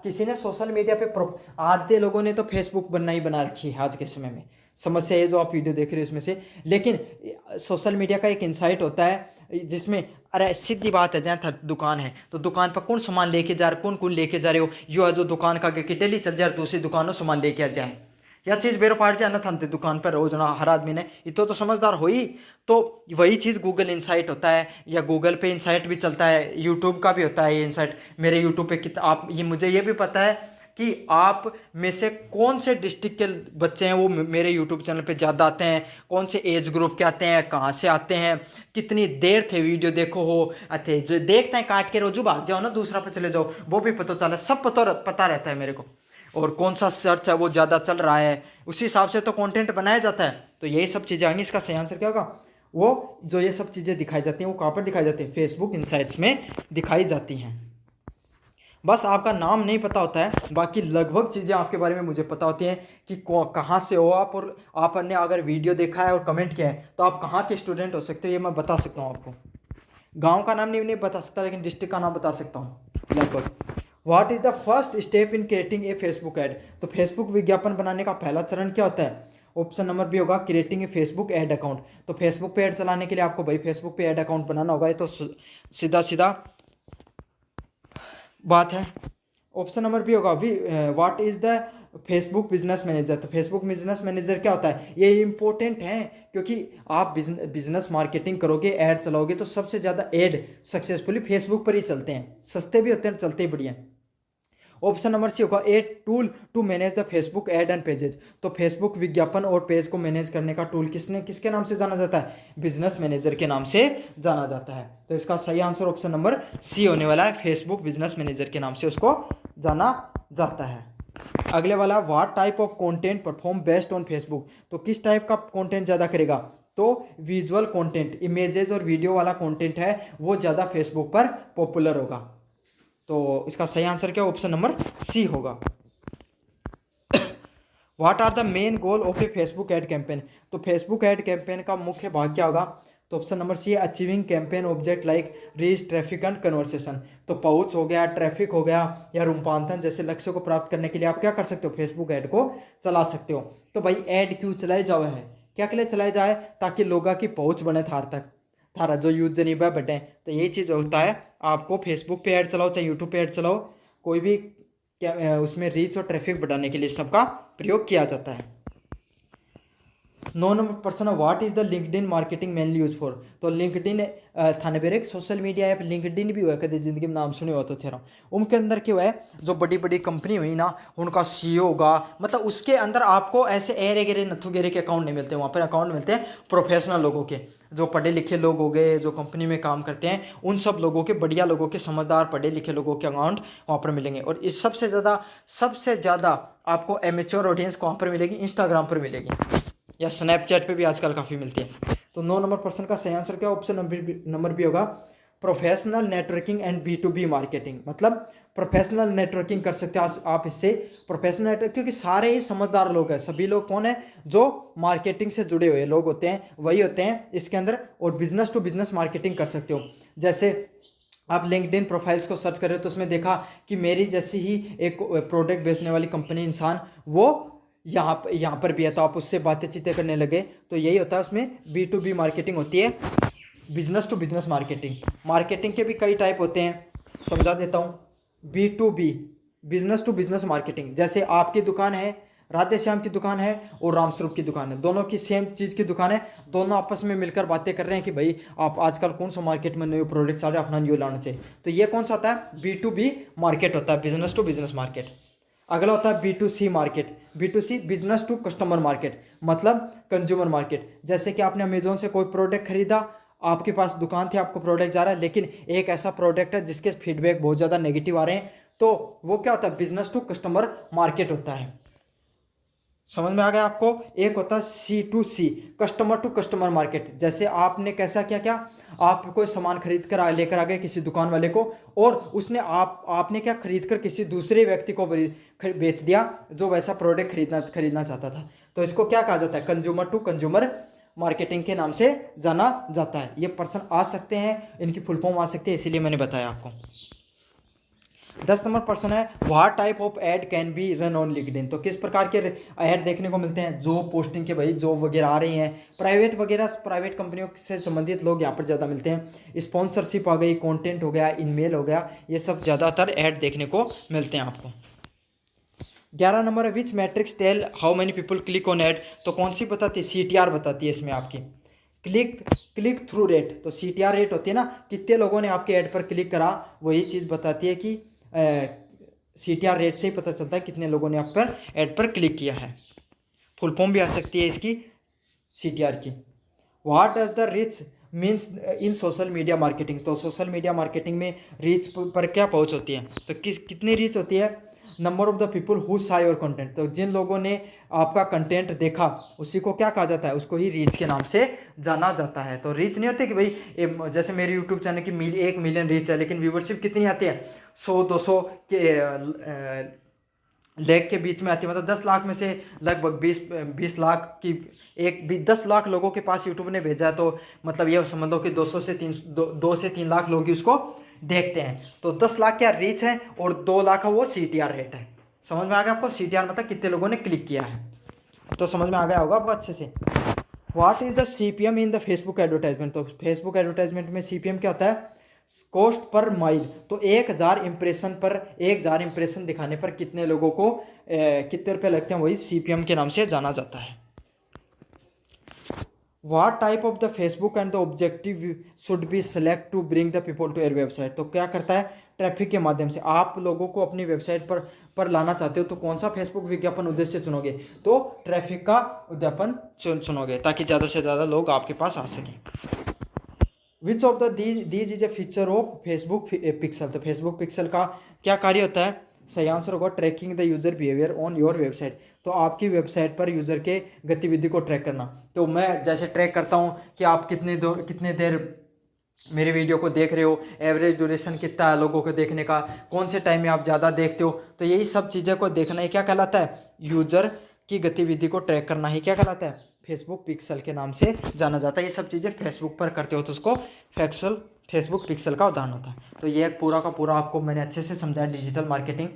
किसी ने सोशल मीडिया पे आधे लोगों ने तो फेसबुक बनना ही बना रखी है आज के समय में, समस्या ये जो आप वीडियो देख रहे हो इसमें से। लेकिन सोशल मीडिया का एक इंसाइट होता है जिसमें, अरे सीधी बात है, जहाँ दुकान है तो दुकान पर कौन सामान लेके जा रहे हो, कौन कौन लेके जा रहे हो, यो है जो दुकान का कि डेली चल जाए दूसरी दुकानों सामान लेके आ जाए, यह चीज़ बेरो पार जाना था दुकान पर रोज ना हर आदमी ने, ये तो समझदार हो ही। तो वही चीज़ गूगल इंसाइट होता है, या गूगल पे इंसाइट भी चलता है, यूट्यूब का भी होता है ये इंसाइट। मेरे यूट्यूब पे कितना आप ये मुझे ये भी पता है कि आप में से कौन से डिस्ट्रिक्ट के बच्चे हैं वो मेरे यूट्यूब चैनल पे ज़्यादा आते हैं, कौन से एज ग्रुप के आते हैं, कहाँ से आते हैं, कितनी देर थे वीडियो देखो हो अथे, जो देखते हैं काट के रोजू भाग जाओ ना दूसरा पे चले जाओ, वो भी पता चला, सब पता रहता है मेरे को। और कौन सा सर्च है वो ज़्यादा चल रहा है, उसी हिसाब से तो कंटेंट बनाया जाता है। तो यही सब चीज़ें आएंगी। इसका सही आंसर क्या होगा? वो जो ये सब चीज़ें दिखाई जाती हैं वो कहाँ पर दिखाई जाती हैं? फेसबुक इनसाइट्स में दिखाई जाती हैं। बस आपका नाम नहीं पता होता है, बाकी लगभग चीज़ें आपके बारे में मुझे पता होती हैं कि कहाँ से हो आप, और आपने अगर वीडियो देखा है और कमेंट किया है तो आप कहाँ के स्टूडेंट हो सकते हो, ये मैं बता सकता हूँ आपको। गांव का नाम नहीं बता सकता, लेकिन डिस्ट्रिक्ट का नाम बता सकता हूँ लगभग। What is the first step in creating a Facebook add? तो फेसबुक विज्ञापन बनाने का पहला चरण क्या होता है? ऑप्शन नंबर बी होगा creating a Facebook ad account. तो फेसबुक पे ऐड चलाने के लिए आपको भाई फेसबुक पे ऐड अकाउंट बनाना होगा, ये तो सीधा सीधा बात है। ऑप्शन नंबर बी होगा what is the Facebook business manager. तो फेसबुक बिजनेस मैनेजर क्या होता है? ये इंपॉर्टेंट है, क्योंकि आप बिजनेस मार्केटिंग करोगे, ऐड चलाओगे, तो सबसे ज़्यादा ऐड सक्सेसफुली फेसबुक पर ही चलते हैं, सस्ते भी होते हैं, चलते ही बढ़िया। ऑप्शन नंबर सी होगा a tool to manage the Facebook ad and pages. तो फेसबुक विज्ञापन और पेज को मैनेज करने का टूल किसके नाम से जाना जाता है? बिजनेस मैनेजर के नाम से जाना जाता है। तो इसका सही आंसर ऑप्शन नंबर सी होने वाला है, फेसबुक बिजनेस मैनेजर के नाम से उसको जाना जाता है। अगले वाला, what type of content perform best on Facebook. तो किस टाइप का कंटेंट ज़्यादा करेगा? तो विजुअल कंटेंट, इमेजेस और वीडियो वाला कंटेंट है वो ज़्यादा फेसबुक पर पॉपुलर होगा। तो इसका सही आंसर क्या? ऑप्शन नंबर सी होगा। What are the main goal of a Facebook ad campaign. तो फेसबुक एड कैंपेन का मुख्य भाग क्या होगा? तो ऑप्शन नंबर सी है achieving campaign object like reach, traffic and conversation. तो पहुंच हो गया, ट्रैफिक हो गया, या रूपांतरण जैसे लक्ष्य को प्राप्त करने के लिए आप क्या कर सकते हो? फेसबुक ऐड को चला सकते हो। तो भाई ऐड क्यों चलाए जाओ है? क्या के लिए चलाए जाए? ताकि लोगों की पहुंच बने थार तक, थारा जो यूज जनीबा बटे। तो यही चीज़ होता है, आपको फेसबुक पे ऐड चलाओ चाहे यूट्यूब पे ऐड चलाओ, कोई भी क्या उसमें रीच और ट्रैफिक बढ़ाने के लिए सबका प्रयोग किया जाता है। 9 नंबर प्रश्न है, what is the LinkedIn marketing mainly use for. तो लिंक्डइन थाने पर एक सोशल मीडिया ऐप लिंक्डइन भी हुआ है, कभी जिंदगी में नाम सुने हो तो थे। उनके अंदर क्या हुआ है, जो बड़ी बड़ी कंपनी हुई ना, उनका सीईओ होगा, मतलब उसके अंदर आपको ऐसे एरे गेरे नथु गेरे के अकाउंट नहीं मिलते, वहाँ पर अकाउंट मिलते हैं प्रोफेशनल लोगों के, जो पढ़े लिखे लोग हो गए, जो कंपनी में काम करते हैं, उन सब लोगों के, बढ़िया लोगों के, समझदार पढ़े लिखे लोगों के अकाउंट वहाँ पर मिलेंगे। और इस सबसे ज़्यादा आपको एमेच्योर ऑडियंस कहाँ पर मिलेगी? इंस्टाग्राम पर मिलेगी, या स्नैपचैट पे भी आजकल काफ़ी मिलती है। तो 9 नंबर प्रश्न का सही आंसर क्या? ऑप्शन नंबर बी होगा professional networking and B2B marketing. मतलब प्रोफेशनल नेटवर्किंग कर सकते हो आप इससे, प्रोफेशनल नेटवर्क, क्योंकि सारे ही समझदार लोग हैं, सभी लोग कौन है? जो मार्केटिंग से जुड़े हुए लोग होते हैं, वही होते हैं इसके अंदर। और बिजनेस टू बिजनेस मार्केटिंग कर सकते हो। जैसे आप लिंक्डइन प्रोफाइल्स को सर्च कर रहे हो तो उसमें देखा कि मेरी जैसी ही एक प्रोडक्ट बेचने वाली कंपनी, इंसान, वो यहाँ पर भी है, तो आप उससे बातें चीतें करने लगे। तो यही होता है, उसमें B2B मार्केटिंग होती है, business to business marketing. Marketing के भी कई टाइप होते हैं, समझा देता हूँ। B2B, business to business marketing, जैसे आपकी दुकान है, राधे श्याम की दुकान है और रामस्वरूप की दुकान है, दोनों की सेम चीज़ की दुकान है, दोनों आपस में मिलकर बातें कर रहे हैं कि भाई आप आजकल कौन सा मार्केट में न्यू प्रोडक्ट चल रहा है, अपना न्यू लाना चाहिए। तो ये कौन सा होता है? B2B मार्केट होता है, बिजनेस टू बिजनेस मार्केट। अगला होता है B2C market. B2C, business to customer market, मतलब कंज्यूमर मार्केट। जैसे कि आपने अमेजोन से कोई प्रोडक्ट खरीदा, आपके पास दुकान थी, आपको प्रोडक्ट जा रहा है, लेकिन एक ऐसा प्रोडक्ट है जिसके फीडबैक बहुत ज़्यादा नेगेटिव आ रहे हैं, तो वो क्या होता है? बिजनेस टू कस्टमर मार्केट होता है। समझ में आ गया आपको? एक होता है C2C, customer to customer market. जैसे आपने कैसा क्या आप कोई सामान खरीद कर लेकर आ गए किसी दुकान वाले को, और उसने आपने क्या खरीद कर किसी दूसरे व्यक्ति को बेच दिया जो वैसा प्रोडक्ट खरीदना चाहता था। तो इसको क्या कहा जाता है? कंज्यूमर टू कंज्यूमर मार्केटिंग के नाम से जाना जाता है। ये प्रश्न आ सकते हैं, इनकी फुल फॉर्म आ सकती है, इसीलिए मैंने बताया आपको। 10 नंबर प्रश्न है, what type of ad can be run on LinkedIn. तो किस प्रकार के ऐड देखने को मिलते हैं? जॉब पोस्टिंग के, भाई जॉब वगैरह आ रही हैं, प्राइवेट कंपनियों से संबंधित लोग यहाँ पर ज़्यादा मिलते हैं। स्पॉन्सरशिप आ गई, कंटेंट हो गया, ईमेल हो गया, ये सब ज़्यादातर ऐड देखने को मिलते हैं आपको। 11 नंबर है, which matrix tell how many people click on ad. तो कौन सी बताती है? CTR बताती है इसमें आपकी, क्लिक थ्रू रेट। तो CTR रेट होती है ना, कितने लोगों ने आपके ऐड पर क्लिक करा, वही चीज़ बताती है कि CTR रेट से ही पता चलता है कितने लोगों ने आप पर ऐड पर क्लिक किया है। फुल फॉर्म भी आ सकती है इसकी CTR की। What does the reach means in social media marketing. तो सोशल मीडिया मार्केटिंग में रीच पर क्या पहुंच होती है? तो कितनी रीच होती है? Number of the people who सा योर कंटेंट, तो जिन लोगों ने आपका कंटेंट देखा उसी को क्या कहा जाता है, उसको ही रीच के नाम से जाना जाता है। तो रीच नहीं होती कि भाई जैसे मेरे यूट्यूब चैनल की 1 मिलियन रीच है, लेकिन व्यूवरशिप कितनी आती है, 100-200 के लेख के बीच में आती है। मतलब 10 लाख में से लगभग 20 लाख की 10 लाख लोगों के पास यूट्यूब ने भेजा है, तो मतलब ये समझ लो कि 2 से 3 लाख लोग ही उसको देखते हैं। तो 10 लाख क्या रीच है और 2 लाख है वो CTR रेट है। समझ में आ गया आपको? CTR मतलब कितने लोगों ने क्लिक किया है। तो समझ में आ गया होगा आपको अच्छे से। What is the CPM in the Facebook advertisement, तो फेसबुक एडवर्टाइजमेंट में CPM क्या होता है, कॉस्ट पर माइल। तो 1,000 इंप्रेशन दिखाने पर कितने लोगों को कितने रुपए लगते हैं, वही CPM के नाम से जाना जाता है। What type of the Facebook and the objective should be select to bring the people to your website, तो क्या करता है, ट्रैफिक के माध्यम से आप लोगों को अपनी वेबसाइट पर लाना चाहते हो, तो कौन सा फेसबुक विज्ञापन उद्देश्य चुनोगे, तो ट्रैफिक का विज्ञापन चुनोगे ताकि ज़्यादा से ज़्यादा लोग आपके पास आ सकें। विच of the these is a feature of Facebook pixel, तो फेसबुक पिक्सल का क्या कार्य होता है, सही आंसर होगा tracking the user behaviour on your website, तो आपकी वेबसाइट पर यूजर के गतिविधि को ट्रैक करना। तो मैं जैसे ट्रैक करता हूँ कि आप कितने देर मेरे वीडियो को देख रहे हो, एवरेज ड्यूरेशन कितना है लोगों को देखने का, कौन से टाइम में आप ज़्यादा देखते हो, तो यही सब चीज़ें को देखना ही क्या कहलाता है, यूजर की गतिविधि को ट्रैक करना ही क्या कहलाता है, फेसबुक पिक्सल के नाम से जाना जाता है। ये सब चीज़ें फेसबुक पर करते हो तो उसको फेसबुक पिक्सल का उदाहरण होता है। तो ये पूरा का पूरा आपको मैंने अच्छे से समझाया डिजिटल मार्केटिंग।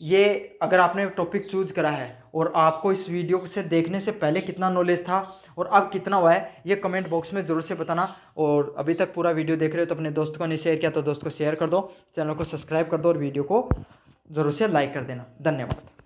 ये अगर आपने टॉपिक चूज करा है और आपको इस वीडियो से देखने से पहले कितना नॉलेज था और अब कितना हुआ है, ये कमेंट बॉक्स में ज़रूर से बताना। और अभी तक पूरा वीडियो देख रहे हो तो अपने दोस्त को नहीं शेयर किया तो दोस्त को शेयर कर दो, चैनल को सब्सक्राइब कर दो और वीडियो को ज़रूर से लाइक कर देना। धन्यवाद।